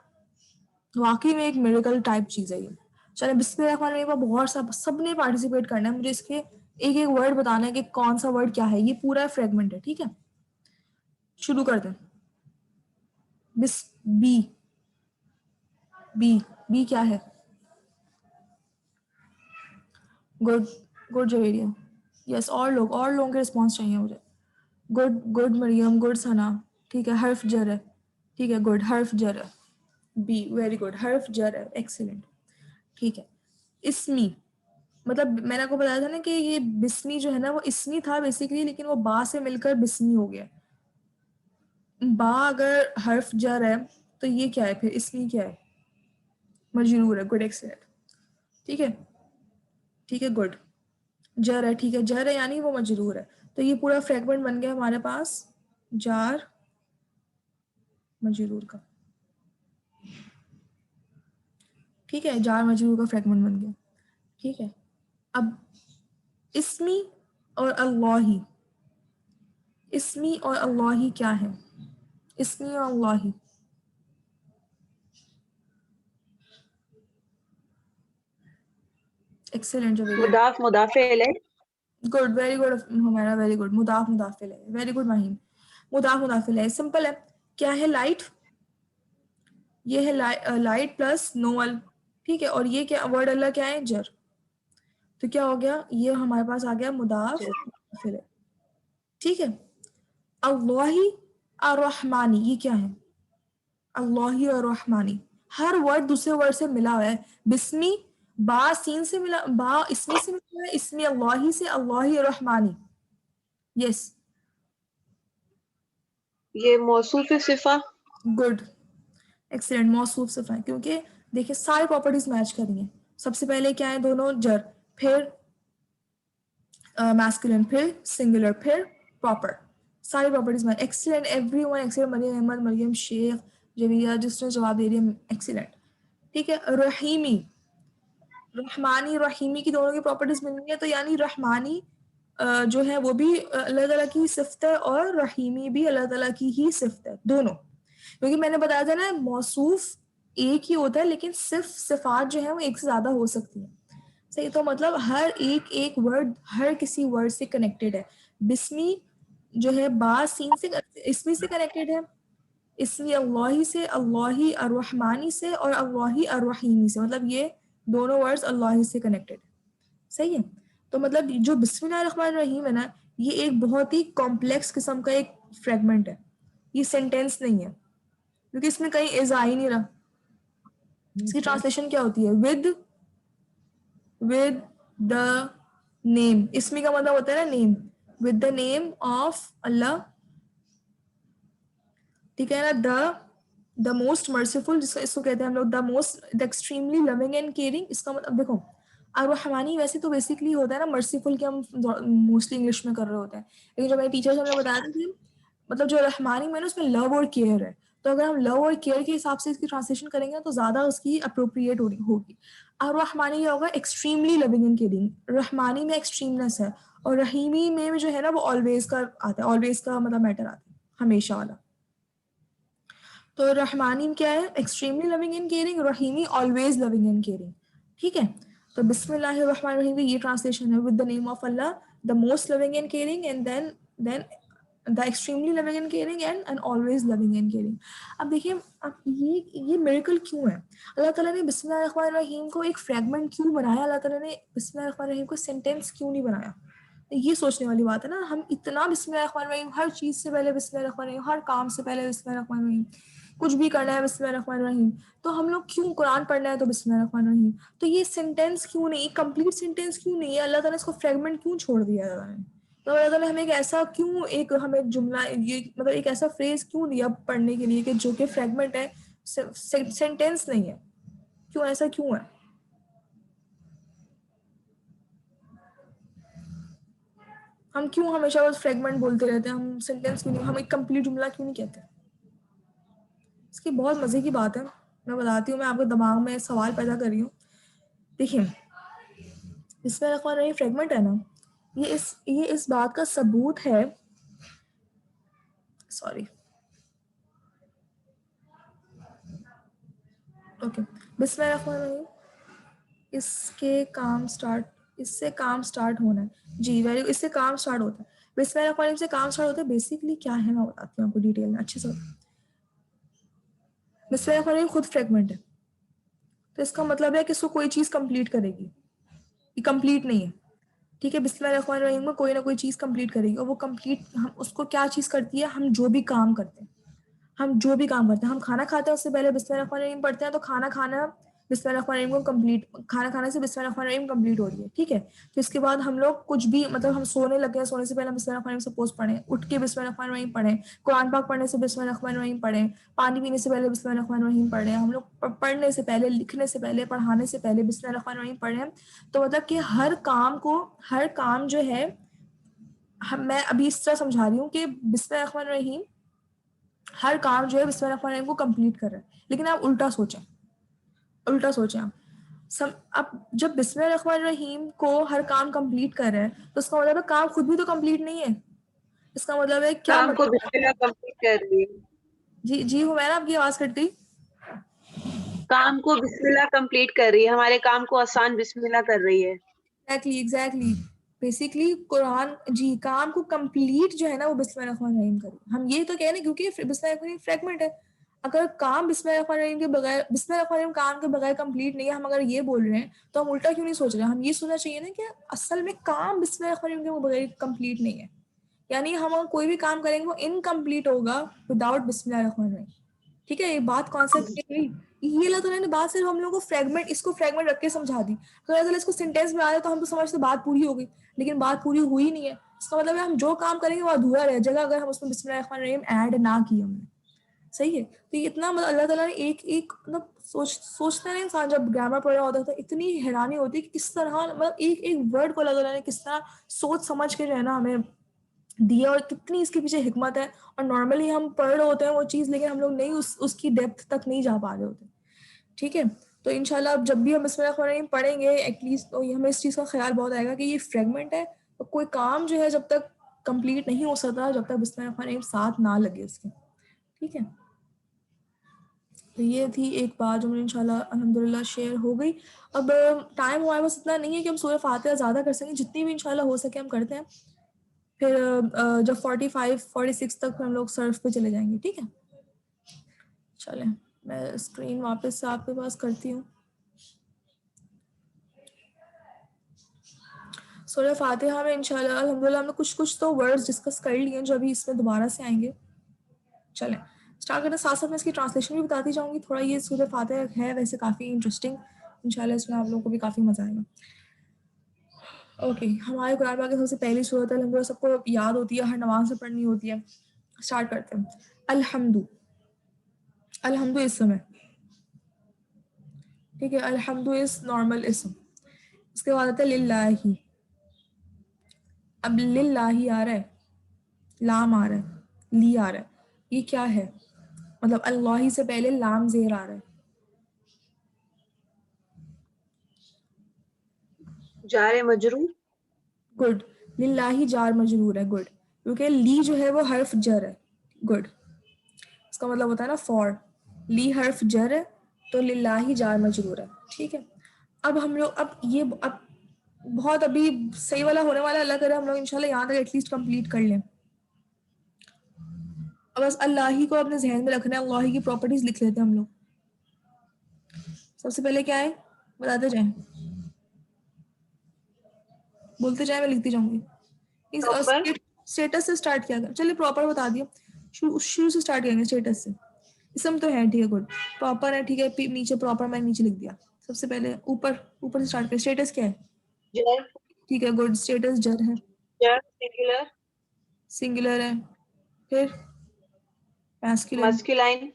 वाकई में एक मेडिकल टाइप चीज़ है ये। चले बिस्मिल्लाहिर्रहमानिर्रहीम का बहुत सब ने पार्टिसिपेट करना है, मुझे इसके एक एक वर्ड बताना है कि कौन सा वर्ड क्या है, ये पूरा फ्रेगमेंट है, ठीक है। शुरू कर दें। बिस बी, बी, बी क्या है? Good, good Javeria, yes. और लोगों के रिस्पॉन्स चाहिए मुझे। गुड, गुड मरियम, गुड सना, ठीक है। हर्फ जर है, ठीक है, गुड, हर्फ जर है। बी, वेरी गुड, हर्फ जर है, एक्सीलेंट, ठीक है। इसमी, मतलब मैंने आपको बताया था ना कि ये बिस्मी जो है ना, वो इसमी था बेसिकली, लेकिन वो बा से मिलकर बिस्मी हो गया। बा अगर हर्फ जर है तो ये क्या है फिर, इसमी क्या है? मजरूर है, गुड, एक्सीलेंट, ठीक है, ठीक है, गुड। जर है, ठीक है, जर है यानी वो मजरूर है, तो ये पूरा फ्रेगमेंट बन गया हमारे पास जार मजरूर का, ठीक है, जार मजरूर का फ्रेगमेंट बन गया, ठीक है। अब इसमी और अल्लाही, इसमी और अल्लाही क्या है? इसमी और अल्लाही, एक्सेलेंट जो, मुदाफ मुदाफे इलैह। गुड, वेरी गुड हमारा, वेरी गुड। मुदाफ मुदाफिल है, वेरी गुड माहीन। मुदाफ मुदाफिल है, सिंपल है। क्या है? लाइट, ये है लाइट प्लस नोअल, ठीक है। और ये क्या वर्ड अल्लाह क्या है? जर। तो क्या हो गया, ये हमारे पास आ गया मुदाफ मुदाफिल है, ठीक है। अल्लाही अर्रहमानी, ये क्या है? अल्लाही अर्रहमानी, हर वर्ड दूसरे वर्ड से मिला हुआ है। बिस्मी बा सीन से मिला, बा इसमी से मिला हुआ है, इसमी अल्लाही से, अल्लाही अर्रहमानी। यस, ये मौसूफ सिफा। Good, excellent. मौसूफ सिफा है, क्योंकि देखिए सारी प्रॉपर्टीज मैच कर रही हैं। सबसे पहले क्या है, दोनों जर, फिर मैस्कुलिन, फिर सिंगुलर, फिर प्रॉपर, सारी properties match. Excellent everyone, excellent. Mariam Ahmed, Mariam Sheikh, Javiya जिसने जवाब दे दिया, एक्सीलेंट। ठीक है। रहीमी, रहमानी, रहीमी की दोनों की प्रॉपर्टीज मिलनी है, तो यानी रहमानी जो है वो भी अल्लाह ताला की सिफ्त है और रहीमी भी अल्लाह ताला की ही सिफ्त है, दोनों। क्योंकि मैंने बताया था ना, मौसूफ एक ही होता है, लेकिन सिर्फ सिफात जो है वो एक से ज्यादा हो सकती है। सही, तो मतलब हर एक एक वर्ड हर किसी वर्ड से कनेक्टेड है। बिस्मी जो है बा सीन से, इसमी से कनेक्टेड है, इसमी अल्लाही से, अल्लाही अर्रहमानी से, और अल्लाही अर्रहीमी से, मतलब ये दोनों वर्ड्स अल्लाही से कनेक्टेड है। सही है। तो मतलब जो बिस्मिल्लाहिर्रहमानिर्रहीम है ना, ये एक बहुत ही कॉम्प्लेक्स किस्म का एक फ्रेगमेंट है, ये सेंटेंस नहीं है, क्योंकि इसमें कहीं इज़ा ही नहीं रहा। इसकी ट्रांसलेशन क्या होती है? विद द नेम, इसमें का मतलब होता है ना name, with the name of Allah, ठीक है ना। द मोस्ट मर्सीफुल, जिसको इसको कहते हैं हम लोग the most, the extremely loving and caring. इसका मतलब देखो, अर्रहमानी वैसे तो बेसिकली होता है ना मर्सीफुल, के हम मोस्टली इंग्लिश में कर रहे होते हैं, लेकिन जो मेरे टीचर्स हमने बताया था कि मतलब जो रहमानी में ना उसमें लव और केयर है, तो अगर हम लव और केयर के हिसाब से इसकी ट्रांसलेशन करेंगे तो ज्यादा उसकी अप्रोप्रिएट होगी। अर्रहमानी क्या होगा? Extremely loving and caring. Rahmani में एक्सट्रीमनेस है, और रहीमी में जो है ना वो ऑलवेज का आता है, ऑलवेज का मतलब मैटर आता है, हमेशा वाला। तो रहमानी क्या है? एक्सट्रीमली लविंग एंड केयरिंग, रहीमी ऑलवेज लविंग एंड केयरिंग। ठीक है। तो बिस्मिल्लाहिर्रहमानिर्रहीम की ये ट्रांसलेशन है, with the name of Allah, the most loving and caring, and then the extremely loving and caring, and always loving and caring. अब देखिए, अब ये मिरेकल क्यों है? अल्लाह ताला ने बिस्मिल्लाहिर्रहमानिर्रहीम को एक फ्रेगमेंट क्यों बनाया? अल्लाह ताला ने बिस्मिल्लाहिर्रहमानिर्रहीम को सेंटेंस क्यों नहीं बनाया? ये सोचने वाली बात है ना। हम इतना बिस्मिल्लाहिर्रहमानिर्रहीम, हर चीज से पहले बिस्मिल्लाहिर्रहमानिर्रहीम, हर काम से पहले बिस्मिल्लाहिर्रहमानिर्रहीम, कुछ भी करना है बिस्मिल्लाहिर्रहमानिर्रहीम, तो हम लोग क्यों, कुरान पढ़ना है तो बिस्मिल्लाहिर्रहमानिर्रहीम, तो ये सेंटेंस क्यों नहीं, कंप्लीट सेंटेंस क्यों नहीं है? अल्लाह ताला ने इसको फ्रेगमेंट क्यों छोड़ दिया अल्लाह ने? तो अल्लाह ताला ने हमें एक ऐसा क्यों, एक हमें जुमला, ये मतलब एक ऐसा फ्रेज क्यों दिया पढ़ने के लिए कि जो कि फ्रेगमेंट है, सेंटेंस नहीं है? क्यों, ऐसा क्यों है? हम क्यों हमेशा बस फ्रेगमेंट बोलते रहते हैं? हम सेंटेंस क्यों नहीं, हम एक कंप्लीट जुमला क्यों नहीं कहते? इसकी बहुत मजे की बात है, मैं बताती हूँ, मैं आपके दिमाग में सवाल पैदा कर रही हूँ। देखिए, इसमें रखा रही फ्रेगमेंट है ना, ये इस बात का सबूत है, सॉरी, ओके, बिस्मिल्लाहिर्रहमानिर्रहीम, इसके काम स्टार्ट, इससे काम स्टार्ट होना है जी, वेरी, इससे काम स्टार्ट होता है, बिस्मिल्लाहिर्रहमानिर्रहीम से काम स्टार्ट होता है। बेसिकली क्या है मैं बताती हूँ आपको डिटेल में अच्छे से। बिस्मिल्लाहिर्रहमानिर्रहीम खुद फ्रेगमेंट है, तो इसका मतलब है कि इसको कोई चीज कंप्लीट करेगी, ये कंप्लीट नहीं है। ठीक है, बिस्मिल्लाहिर्रहमानिर्रहीम में कोई ना कोई चीज कंप्लीट करेगी, और वो कंप्लीट, हम उसको क्या चीज करती है? हम जो भी काम करते हैं, हम जो भी काम करते हैं, हम खाना खाते हैं उससे पहले बिस्मिल्लाहिर्रहमानिर्रहीम पढ़ते हैं, तो खाना खाना बिस्मिल्लाहिर्रहमानिर्रहीम को कंप्लीट, खाना खाने से बिस्मिल्लाहिर्रहमानिर्रहीम कंप्लीट हो रही है। ठीक है। फिर इसके बाद हम लोग कुछ भी, मतलब हम सोने लगे हैं, सोने से पहले हम बिस्मिल्लाहिर्रहमानिर्रहीम सपोज पढ़ें, उठ के बिस्मिल्लाहिर्रहमानिर्रहीम पढ़ें, कुरान पाक पढ़ने से बिस्मिल्लाहिर्रहमानिर्रहीम पढ़ें, पानी पीने से पहले बिस्मिल्लाहिर्रहमानिर्रहीम पढ़ें, हम लोग पढ़ने से पहले, लिखने से पहले, पढ़ाने से पहले बिस्मिल्लाहिर्रहमानिर्रहीम पढ़ें। तो मतलब कि हर काम को, हर काम जो है, मैं अभी इस तरह समझा रही हूँ कि बिस्मिल्लाहिर्रहमानिर्रहीम हर काम जो है बिस्मिल्लाहिर्रहमानिर्रहीम को कंप्लीट कर रहा है। लेकिन आप उल्टा सोचें, उल्टा सोचें आप, अब जब बिस्मिल्लाहिर्रहमानिर्रहीम को हर काम कंप्लीट कर रहा है, तो इसका मतलब है काम खुद भी तो कंप्लीट नहीं है। इसका मतलब है क्या काम को मतलब? बिस्मिल्लाह कंप्लीट कर रही है। जी हूँ मैं ना, आपकी आवाज कट गई। काम को बिस्मिल्लाह कंप्लीट कर रही है, हमारे काम को आसान बिस्मिल्लाह कर रही है। एग्जैक्टली, बेसिकली कुरान जी काम को कंप्लीट जो है ना वो बिस्मिल्लाहिर्रहमानिर्रहीम करे। हम ये तो कह रहे हैं क्योंकि बिस्मिल्लाहिर्रहमानिर्रहीम फ्रेगमेंट है। अगर काम बिस्मिल्लाहिर्रहमानिर्रहीम के बगैर, बिस्मिल्लाहिर्रहमानिर्रहीम काम के बगैर कंप्लीट नहीं है, हम अगर ये बोल रहे हैं, तो हम उल्टा क्यों नहीं सोच रहे हैं? हम ये सोचना चाहिए ना कि असल में काम बिस्मिल्लाहिर्रहमानिर्रहीम के बगैर कंप्लीट नहीं है, यानी हम कोई भी काम करेंगे वो इनकम्प्लीट होगा विदाउट बिस्मिल्लाहिर्रहमानिर्रहीम। ठीक है, ये बात कॉन्सेप्ट ये अल्लाह ताला ने बात सिर्फ हम लोगों को फ्रेगमेंट, इसको फ्रेगमेंट रख के समझा दी। तो अल्लाह ताला इसको सेंटेंस में आ जाए तो हम तो समझते बात पूरी हो गई, लेकिन बात पूरी हुई नहीं है। इसका मतलब है हम जो काम करेंगे वो अधूरा रह जाएगा अगर हम उसमें बिस्मिल्लाहिर्रहमानिर्रहीम ऐड ना किए हमने। सही है, तो ये इतना मतलब अल्लाह ताला ने एक एक मतलब सोचता है इंसान जब ग्रामर पढ़ रहा होता है, इतनी हैरानी होती है कि किस तरह मतलब एक एक वर्ड को अल्लाह ताला ने किस तरह सोच समझ के जो है ना हमें दिया, और कितनी इसके पीछे हिकमत है। और नॉर्मली हम पढ़ रहे होते हैं वो चीज़, लेकिन हम लोग नहीं उसकी डेप्थ तक नहीं जा पा रहे होते। ठीक है, तो इंशाल्लाह अब जब भी हम बिस्मिल्लाहिर्रहमानिर्रहीम पढ़ेंगे एटलीस्ट तो हमें इस चीज़ का ख्याल बहुत आएगा कि ये फ्रेगमेंट है, तो कोई काम जो है जब तक कंप्लीट नहीं हो सकता जब तक बिस्मिल्लाहिर्रहमानिर्रहीम साथ ना लगे उसके। ठीक है, तो ये थी एक बात जो मुझे इंशाल्लाह अल्हम्दुलिल्लाह शेयर हो गई। अब टाइम हमारे पास इतना नहीं है कि हम सूरह फातिहा ज़्यादा कर सकें, जितनी भी इंशाल्लाह हो सके हम करते हैं। फिर जब 45-46 तक हम लोग सर्फ पे चले जाएंगे। ठीक है, चलें मैं स्क्रीन वापस से आपके पास करती हूँ। सूरह फातिहा में इंशाल्लाह अल्हम्दुलिल्लाह हमने कुछ कुछ तो वर्ड्स डिस्कस कर लिए हैं जो अभी इसमें दोबारा से आएंगे। चलें स्टार्ट करने साथ साथ मैं इसकी ट्रांसलेशन भी बताती जाऊँगी। थोड़ा ये सूरह फातिहा है वैसे काफ़ी इंटरेस्टिंग, इंशाल्लाह इसमें आप लोगों को भी काफ़ी मज़ा आएगा। ओके, हमारे कुरान पाक की सबसे पहली सूरत अल्हम्दुलिल्लाह सबको याद होती है, हर नमाज में पढ़नी होती है। स्टार्ट करते हैं। अल्हम्दु, अल्हम्दु इसम है। ठीक है, अल्हम्दु इस नॉर्मल इसम। इसके बाद आता है लिल्लाही। अब लिल्लाही आ रहा है, लाम आ रहा है, ली आ रहा है, ये क्या है? मतलब अल्लाही से पहले लाम जेर आ रहा है। जारे मजरूर। गुड, लिल्लाही जार मजरूर है। गुड, क्योंकि ली जो है वो हर्फ जर है। गुड, इसका मतलब होता है ना फॉर, ली हर्फ जर है तो लिल्लाही जार मजरूर है। ठीक है, अब हम लोग अब बहुत अभी सही वाला होने वाला, अल्लाह करे हम लोग इंशाल्लाह यहाँ तक एटलीस्ट कंप्लीट कर लें। अब बस अल्लाह ही को अपने जहन में रखना है, अल्लाह ही की प्रॉपर्टीज लिख लेते हैं हम लोग। सबसे पहले क्या है बताते जाएं, बोलते जाए, मैं लिखती जाऊंगी। इस प्रॉपर। स्टेटस से स्टार्ट किया था, चलिए प्रॉपर बता दिया, शुरू से स्टार्ट करेंगे स्टेटस से। इसम तो है, ठीक है, गुड, प्रॉपर है, ठीक है, नीचे प्रॉपर मैंने नीचे लिख दिया। सबसे पहले ऊपर ऊपर से स्टार्ट करें। स्टेटस क्या है? जर। ठीक है, गुड, स्टेटस जर है, जर सिंगुलर। सिंगुलर है। फिर मैस्कुलिन, मस्कुलाइन।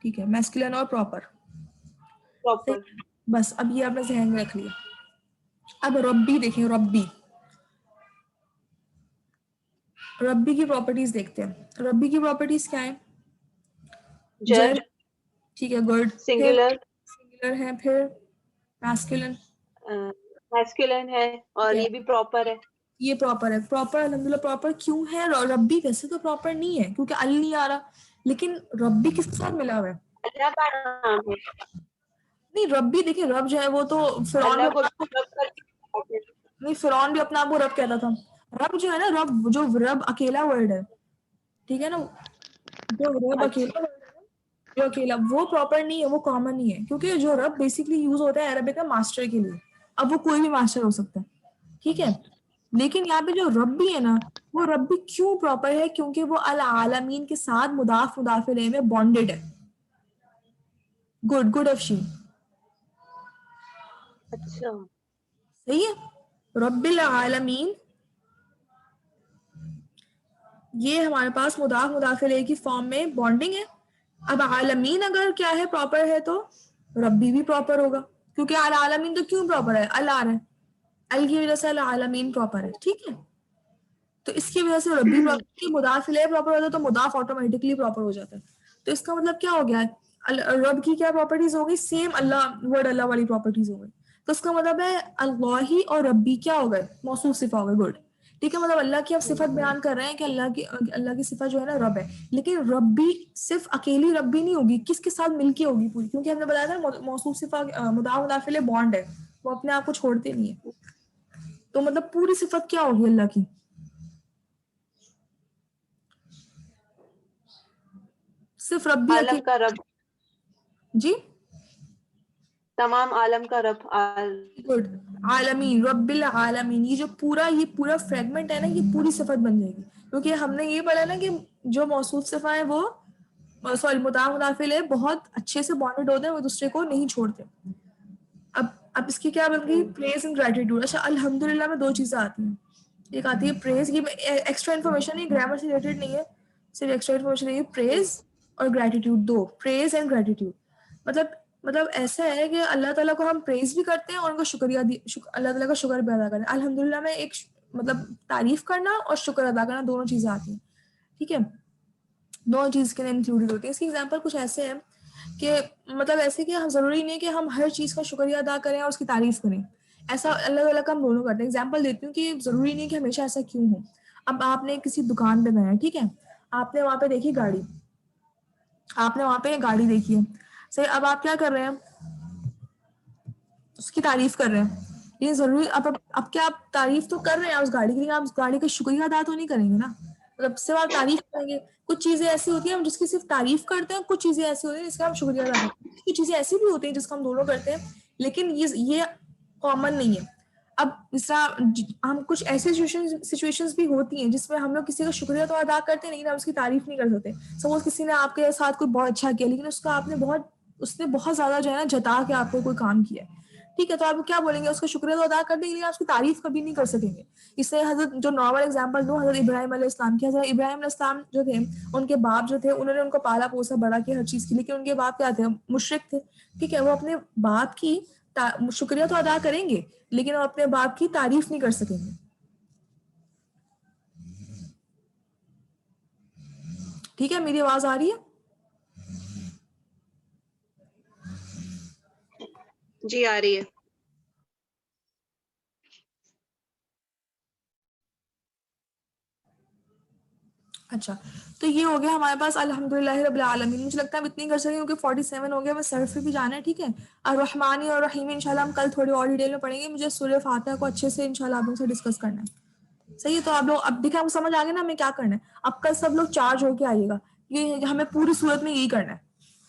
ठीक है, मैस्कुलिन और प्रॉपर। प्रॉपर। बस अब ये आपने जहन में रख लिया। अब रब्बी देखें, रब्बी, रब्बी की प्रॉपर्टीज देखते हैं। रब्बी की प्रॉपर्टीज क्या है? जर जर, ठीक है, गुड। फिर सिंगुलर। सिंगुलर है, फिर मैस्कुलिन, मैस्कुलाइन है ठीक और है, ये भी प्रॉपर है। ये प्रॉपर है। प्रॉपर अल्हम्दुलिल्लाह प्रॉपर क्यों है? रब्बी वैसे तो प्रॉपर नहीं है क्योंकि अल नहीं आ रहा, लेकिन रब्बी किसके साथ मिला हुआ है? अल्लाह का नाम है। नहीं, रब्बी देखिए, रब जो है वो तो फिरौन भी अल्लाह को अपना, रब कर। नहीं फिरौन भी अपना आप को रब कहता था। रब जो है ना, रब जो रब अकेला वर्ड है, ठीक है ना, जो रब अच्छा। अकेला वर्ड है, जो अकेला, वो प्रॉपर नहीं है, वो कॉमन नहीं है, क्योंकि जो रब बेसिकली यूज होता है अरबिक में मास्टर के लिए। अब वो कोई भी मास्टर हो सकता है, ठीक है, लेकिन यहाँ पे जो रब्बी है ना, वो रब्बी क्यों प्रॉपर है? क्योंकि वो अल आलमीन के साथ मुदाफ मुदाफ इलैह में बॉन्डेड है। गुड, गुड अफशीन, अच्छा। सही है। रब्बिल आलमीन, ये हमारे पास मुदाफ मुदाफ इलैह की फॉर्म में बॉन्डिंग है। अब आलमीन अगर क्या है, प्रॉपर है, तो रब्बी भी प्रॉपर होगा, क्योंकि अल आलमीन तो क्यों प्रॉपर है? अल आ रहा है, अल की वजह से अल आलमीन प्रॉपर है। ठीक है, तो इसकी वजह से रब्बी प्रॉपर, मुदाफ इलैह प्रॉपर होता है तो मुदाफ ऑटोमेटिकली प्रॉपर हो जाता है। तो इसका मतलब क्या हो गया? रब की क्या प्रॉपर्टीज हो गई? सेम अल्लाह वर्ड अल्लाह वाली प्रॉपर्टीज हो गई। तो इसका मतलब है अल्लाह ही और रब्बी क्या हो गए? मौसूफ सिफा हो गए। गुड, ठीक है, मतलब अल्लाह की आप सिफत बयान कर रहे हैं कि अल्लाह की सिफत जो है ना रब है, लेकिन रब्बी सिर्फ अकेली रब्बी नहीं होगी, किसके साथ मिलके होगी पूरी, क्योंकि हमने बताया था मौसूफ सिफा मुदाफ मुदाफ इलैह बॉन्ड है, वो अपने आप को छोड़ते नहीं है। तो मतलब पूरी सिफत क्या होगी अल्लाह की? सिर्फ रब्बी आलम अकेले, का रब। जी तमाम आलम का रब गुड, आलमीन, रब्बिल आलमीन, ये पूरा फ्रेगमेंट है ना, ये पूरी सिफत बन जाएगी, क्योंकि हमने ये पढ़ा ना कि जो मौसूफ सिफा है वो सॉरी मुदाफ मुदाफिल है, बहुत अच्छे से बॉन्डेड होते हैं, वो दूसरे को नहीं छोड़ते। अब इसकी क्या बन गई, प्रेज एंड ग्रेटिट्यूड। अच्छा, अल्हम्दुलिल्लाह में दो चीजें आती हैं, एक आती है प्रेज, ये एक्स्ट्रा इन्फॉर्मेशन है, ग्रामर से रिलेटेड नहीं है, सिर्फ एक्स्ट्रा इन्फॉर्मेशन है, प्रेज और ग्रेटिट्यूड, दो, प्रेज एंड ग्रेटिट्यूड। मतलब ऐसा है कि अल्लाह ताला को हम प्रेज भी करते हैं और उनको अल्लाह ताला का शुक्र भी अदा करते हैं। अल्हम्दुलिल्लाह में एक मतलब तारीफ करना और शुक्र अदा करना दोनों चीजें आती हैं, ठीक है, दोनों चीज के लिए इंक्लूडेड होती है। इसकी एग्जांपल कुछ ऐसे हैं कि मतलब ऐसे कि हम जरूरी नहीं कि हम हर चीज का शुक्रिया अदा करें और उसकी तारीफ करें, ऐसा अलग अलग हम दोनों करते हैं। एग्जाम्पल देती हूँ कि जरूरी नहीं कि हमेशा ऐसा क्यों हो। अब आपने किसी दुकान पे गए, ठीक है, आपने वहां पे देखी गाड़ी, आपने वहां पे गाड़ी देखी है, सही, अब आप क्या कर रहे हैं, उसकी तारीफ कर रहे हैं, ये जरूरी, अब क्या आप तारीफ तो कर रहे हैं उस गाड़ी की, लेकिन आप उस गाड़ी का शुक्रिया अदा तो नहीं करेंगे ना, मतलब सिर्फ आप तारीफ करेंगे। कुछ चीजें ऐसी होती हैं हम जिसकी सिर्फ तारीफ करते हैं, कुछ चीजें ऐसी होती हैं जिसका हम शुक्रिया अदा करते हैं, कुछ चीजें ऐसी भी होती हैं जिसका हम दोनों करते हैं, लेकिन ये कॉमन नहीं है। अब हम कुछ ऐसे सिचुएशंस भी होती हैं जिसमें हम लोग किसी का शुक्रिया तो अदा करते हैं, लेकिन हम उसकी तारीफ नहीं कर सकते। सपोज किसी ने आपके साथ कोई बहुत अच्छा किया, लेकिन उसने बहुत ज्यादा जो है ना जता के आपको कोई काम किया है, ठीक है, तो आप क्या बोलेंगे, उसका शुक्रिया तो अदा कर देंगे, लेकिन आप उसकी तारीफ कभी नहीं कर सकेंगे। इससे हजरत, जो नॉर्मल एग्जांपल दूं, हजरत इब्राहिम अलैहिस्सलाम की, हजरत इब्राहिम अलैहिस्सलाम जो थे, उनके बाप जो थे, उन्होंने उनको पाला पोसा बड़ा किया हर चीज की, लेकिन उनके बाप क्या थे, मुशरिक थे, ठीक है, वो अपने बाप की शुक्रिया तो अदा करेंगे, लेकिन वो अपने बाप की तारीफ नहीं कर सकेंगे। ठीक है, मेरी आवाज आ रही है? जी आ रही है। अच्छा, तो ये हो गया हमारे पास अल्हम्दुलिल्लाह रब्बिल आलमीन। मुझे लगता है हम इतनी कर सकेंगे क्योंकि 47 हो गया, हमें सर्फ पे भी जाना है, ठीक है। अर्रहमानी और रहीम इंशाल्लाह हम कल थोड़ी और डिटेल में पढ़ेंगे, मुझे सूरह फातिहा को अच्छे से इंशाल्लाह आप लोगों से डिस्कस करना है। सही है, तो आप लोग अब देखिए, आपको समझ आ गया ना हमें क्या करना है। अब कल सब लोग चार्ज होके आइएगा, ये हमें पूरी सूरत में यही करना है,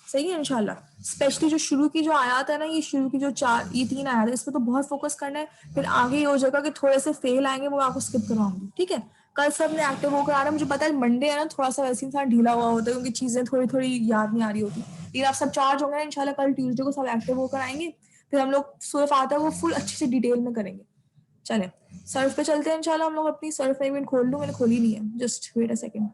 सही है इंशाल्लाह। स्पेशली जो शुरू की जो आयत है ना, ये शुरू की जो ये 3 आयत है, इस पर तो बहुत फोकस करना है। फिर आगे ये हो जाएगा कि थोड़े से फेल आएंगे, वो आपको स्किप करवाऊंगी, ठीक है। कल सब ने एक्टिव होकर आ रहा है, मुझे पता है मंडे है ना, थोड़ा सा वैसे इंसान ढीला हुआ होता है क्योंकि चीजें थोड़ी थोड़ी याद नहीं आ रही होती, लेकिन आप सब चार्ज होंगे ना इंशाल्लाह, कल ट्यूजडे को सब एक्टिव होकर आएंगे, फिर हम लोग सूरह फातिहा को फुल अच्छे से डिटेल में करेंगे। चले सर्फ पे चलते हैं इंशाल्लाह हम लोग। अपनी सर्फ में खोल लूँ, मैंने खोली नहीं है, just wait a second.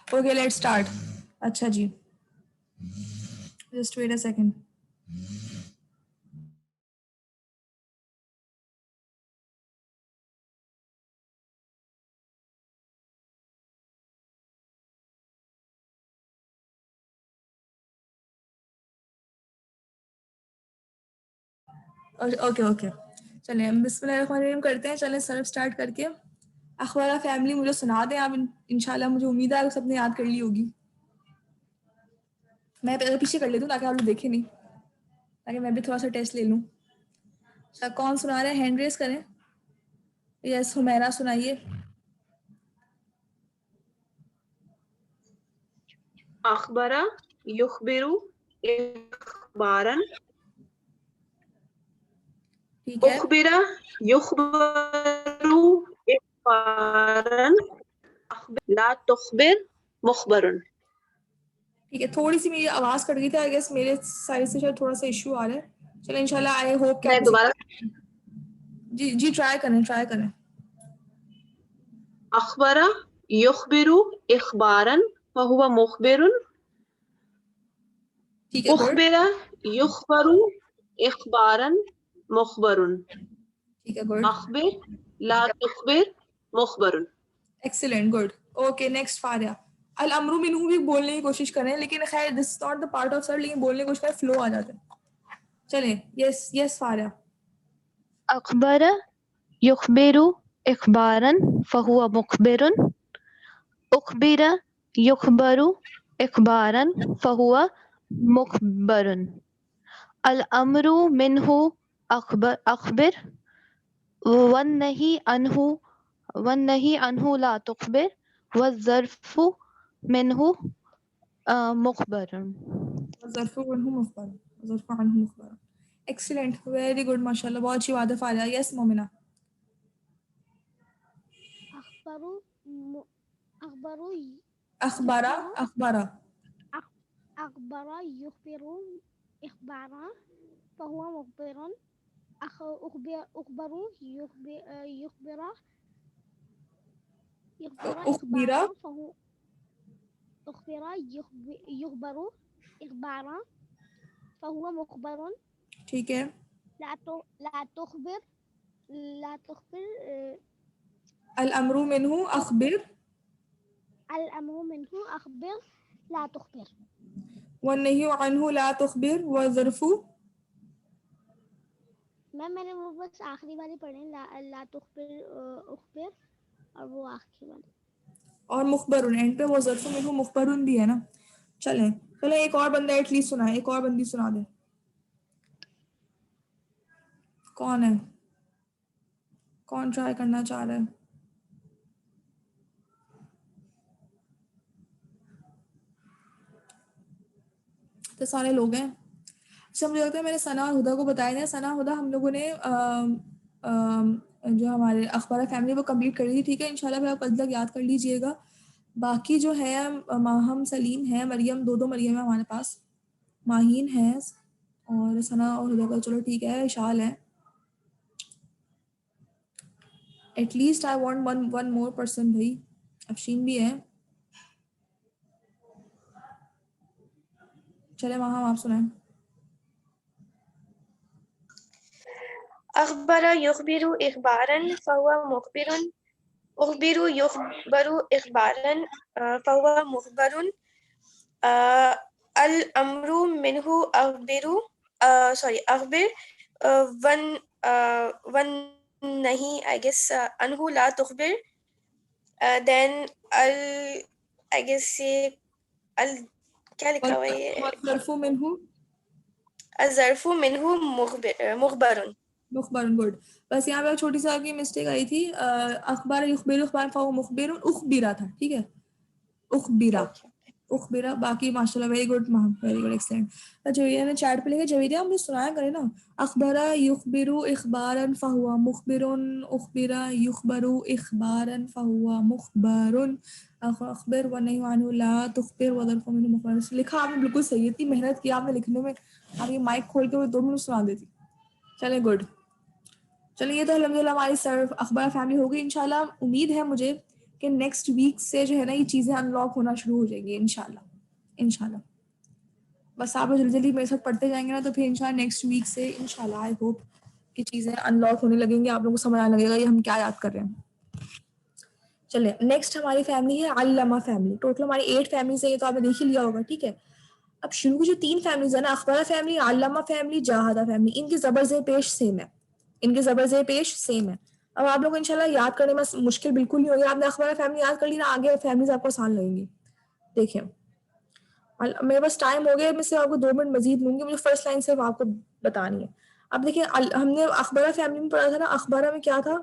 Okay, let's start. अच्छा जी, just wait a second. Okay okay, चलिए हम बिस्मिल्लाहिर्रहमानिर्रहीम करते हैं। चलें सर्फ स्टार्ट करके। अखबारा फैमिली मुझे सुना दें आप, इंशाल्लाह मुझे उम्मीद है आप सबने याद कर ली होगी। मैं पहले पीछे कर लेती हूँ ताकि आप लोग देखें नहीं, ताकि मैं भी थोड़ा सा टेस्ट ले लूँ। अच्छा, कौन सुना रहे हैं? हैंड रेस करें। यस, हुमैरा सुनाइए। अखबरा युखबिरु इखबारन, ठीक है, उखबिरा युखबरु इखबारन, ला तुखबिर मुखबरुन। ठीक है। थोड़ी सी मेरी आवाज़ कट गई थी, आई गेस मेरे साइड से शायद थोड़ा सा इशू आ रहा है। चलो इंशाल्लाह, आई होप कि मैं आप दोबारा, जी जी ट्राई करें, ट्राई करें। अखबरा युखबिरु इखबारन फहुवा मुखबिरुन, ठीक है, गुड। उखबिरा युखबरु इखबारन मुखबरुन, ठीक है, गुड। अखबिर ला तुखबिर मुखबरुन। Excellent, good. Okay, next Faria. अल अमरू मिनहू भी बोलने की कोशिश करें, लेकिन खैर this is not the part of sir, लेकिन बोलने की कोशिश करें, फ्लो आ जाता है। चलिए, यस यस फारिया। अखबर युखबिरु इखबारन फहुवा मुखबिरुन, उखबिर युखबरु इखबारन फहुवा मुखबरुन, अल अमरु मिन्हु अखबिर वन्नही अन्हु ला तुखबिर वज़्ज़र्फु मिन्हु मुखबरुन। ज़र्फ़ु अन्हु मुख़बर, ज़र्फ़ु अन्हु मुख़बर। एक्सीलेंट, वेरी गुड, माशाल्लाह, बहुत अच्छी बात है फारिया। यस मोमिना। अखबारू अखबारू अखबारा, अखबारा। अखबारा युखबिरु इखबारा फहुवा मुखबिरुन, उखबरू युखबिरा उखबिरा, इखबारा उखबिरा युखबरू इखबारा फहुवा मुखबरुन, ठीक है। ला तुखबिर अल अमरू मिन्हु अखबिर, अल अमरु मिन्हु अखबिर ला तुखबिर। वन्नही अन्हु ला तुखबिर, वज़र्फ़ु। मैंने वो बस आखिरी वाली पढ़ी, ला तुखबिर उखबिर, और वो आखिरी वाली। और मुखबरुन एंड पे, वो ज़र्फ़ु मिन्हु मुखबरुन भी है ना। चलें, चलें, एक और बंदा एटलीस्ट सुनाए, एक और बंदी सुना दे। कौन है? कौन ट्राई करना चाह रहा है? तो सारे लोग हैं। अच्छा, मुझे लगता है मैंने सना और हुदा को बताया था। सना हुदा हम लोगों ने जो हमारे अखबार फैमिली वो कंप्लीट कर ली थी, ठीक है। इंशाल्लाह फिर आप कल तक याद कर लीजिएगा। बाकी जो है माहम, सलीम है, मरियम, दो मरियम है हमारे पास, माहीन है, और सना और हुदा का चलो ठीक है, इशाल है। At least I want one more person भाई। अफशीन भी है। चले माहम, आप सुनाएं। अखबरा युखबिरु इखबारन फहुवा मुखबिरुन, उखबिरु युखबरु इखबारन फहुवा मुखबरुन, अल अमरु मिन्हु अखबिर वन नहीं आई गेस अनहु ला तुखबिर, देन अल आई गेस ये अल क्या लिखा हुआ है ये, ज़र्फ़ु मिन्हु अज़र्फु मिन्हु मुखबरुन। मुखबरुन, गुड। बस यहाँ पे छोटी सी आपकी मिस्टेक आई थी। अखबार युखबिरु इखबारन फहुवा मुखबिरुन, उखबिरा था, ठीक है, उखबिरा, उखबिरा। बाकी माशाल्लाह वेरी गुड माम, वेरी गुड, एक्सीलेंट। जवेरिया ने चैट पे लिखा, जवेरिया हम सुनाया करें ना। अखबरा युखबिरु इखबारन फहुवा मुखबिरुन, उखबिरा युखबरु इखबारन फहुवा मुखबरुन, अखबिर व नहीं मानू ला तुखबिर व ज़र्फ़ु मिन्हु मुखबरुन। लिखा आपने बिल्कुल सही है, इतनी मेहनत की आपने लिखने में। आप ये माइक खोल के 2 मिनट सुना देती। चले, गुड। चलिए, तो अल्हम्दुलिल्लाह हमारी सर अखबार फैमिली हो गई। इंशाल्लाह उम्मीद है मुझे कि नेक्स्ट वीक से जो है ना ये चीज़ें अनलॉक होना शुरू हो जाएंगी इंशाल्लाह, इंशाल्लाह। बस आप लोग जल्दी जल्दी मेरे साथ पढ़ते जाएंगे ना, तो फिर इंशाल्लाह नेक्स्ट वीक से इंशाल्लाह आई होप कि चीज़ें अनलॉक होने लगेंगी, आप लोगों को समझ आने लगेगा ये हम क्या याद कर रहे हैं। चलिए, नेक्स्ट हमारी फैमिली है अल्लमा फैमिली। टोटल हमारी 8 फैमिलीज है, ये तो आपने देख ही लिया होगा, ठीक है। अब शुरू की जो 3 फैमिलीज है ना, अखबार फैमिली, अल्लमा फैमिली, जाहदा फैमिली, इनकी ज़बर पेश सेम है, इनके ज़बर पेश सेम है। अब आप लोग इंशाल्लाह याद करने में मुश्किल बिल्कुल नहीं होगी। आपने अखबार फैमिली याद कर ली ना, आगे फैमिलीज आपको आसान लगेंगी। देखिए, मेरे पास टाइम हो गया, मैं सिर्फ आपको 2 मिनट मजीद लूंगी, मुझे फर्स्ट लाइन सिर्फ आपको बतानी है। अब देखिए हमने अखबारा फैमिली में पढ़ा था ना, अखबारा में क्या था,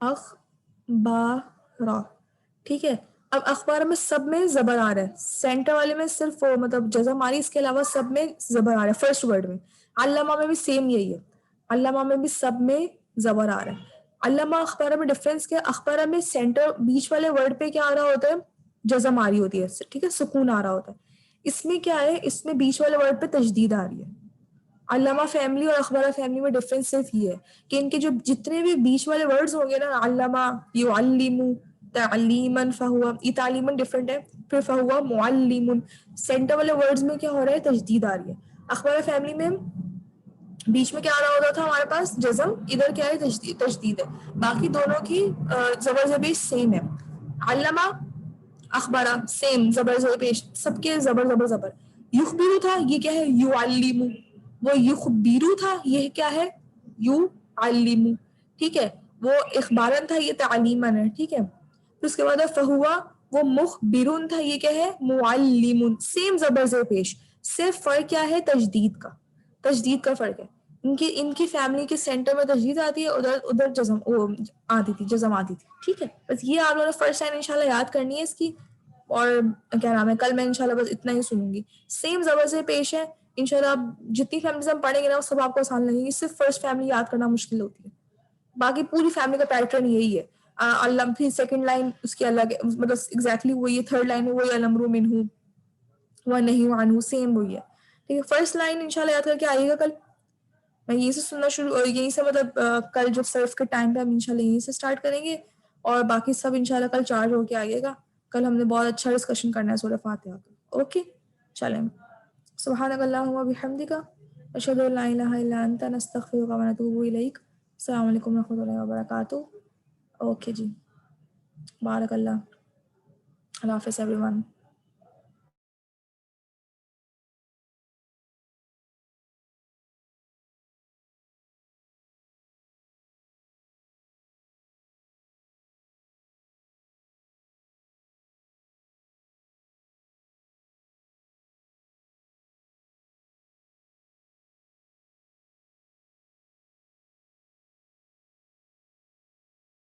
अखबारा, ठीक है। अब अखबार में सब में जबर आ रहा है, सेंटर वाले में सिर्फ मतलब जज़म आ रही है, इसके अलावा सब में जबर आ रहा है फर्स्ट वर्ड में। अल्लामा में भी सेम यही है, अल्लामा में भी सब में जबर आ रहा है। अल्लामा अखबारा में डिफरेंस क्या है, अखबारा में सेंटर बीच वाले वर्ड पे क्या आ रहा होता है, जज़म आ रही होती है, ठीक है, सुकून आ रहा होता है। इसमें क्या है, इसमें बीच वाले वर्ड पे तजदीद आ रही है। अल्लामा फैमिली और अखबारा फैमिली में डिफरेंस सिर्फ ये है कि इनके जो जितने भी बीच वाले वर्ड्स होंगे ना, अल्लामा, युअल्लिमु, तालीमन, फहुआ, ये तालीमन डिफरेंट है, फिर फहुआ मुअल्लिमुन, सेंटर वाले वर्ड्स में क्या हो रहा है, तजदीद आ रही है। अखबारा फैमिली में बीच में क्या आ रहा होता था हमारे पास, जज़म, इधर क्या है, तजदीद है। बाकी दोनों की जबर ज़बी सेम है। अल्लामा अखबारा सेम, जबर ज़बर पेश, सबके जबर जबर जबर। युखबिरु था, ये क्या है, युअल्लिमु, वो युखबिरु था, ये क्या है, युअल्लिमु, ठीक है। वो इखबारन था, ये तालीमन है, ठीक है। फिर उसके बाद फहुआ, वो मुखबिरुन था, ये क्या है, मुअल्लिमुन, सेम जबर ज़बर पेश, सिर्फ फर्क क्या है, तजदीद का फर्क है। इनकी फैमिली के सेंटर में तजदीद आती है, उधर उधर जज़म आती थी, जज़म आती थी, ठीक है। बस ये आप लोगों ने फर्स्ट लाइन इंशाल्लाह याद करनी है इसकी। और क्या नाम है, कल मैं इंशाल्लाह बस इतना ही सुनूंगी। सेम जबर से पेश है इंशाल्लाह। आप जितनी फैमिलीज हम पढ़ेंगे ना, वो सब आपको आसान लगेगी, सिर्फ फर्स्ट फैमिली याद करना मुश्किल होती है, बाकी पूरी फैमिली का पैटर्न यही है। अल्लाह, फिर सेकंड लाइन उसकी अलग है, मतलब एग्जैक्टली वही है, थर्ड लाइन में वही, अलमरु मिनहु व नही अनहु, सेम वही है, ठीक है। फर्स्ट लाइन इंशाल्लाह याद करके आइएगा कल। मैं यहीं से सुनना शुरू, यहीं से मतलब कल जब सर्फ के टाइम पे हम इंशाल्लाह यहीं से स्टार्ट करेंगे, और बाकी सब इंशाल्लाह कल चार्ज होके आइएगा। कल हमने बहुत अच्छा डिस्कशन करना है सूरह फातिहा का। ओके, चलें। सुब्हानकल्लाहुम्मा व बिहम्दिका, अशहदु अल्ला इलाहा इल्ला अंता, नस्तगफिरुका व नतूबु इलैक। अस्सलामु अलैकुम व रहमतुल्लाहि व बरकातुहू। ओके जी, बारक अल्लाह, अल्लाह हाफ़िज़ एवरीवन।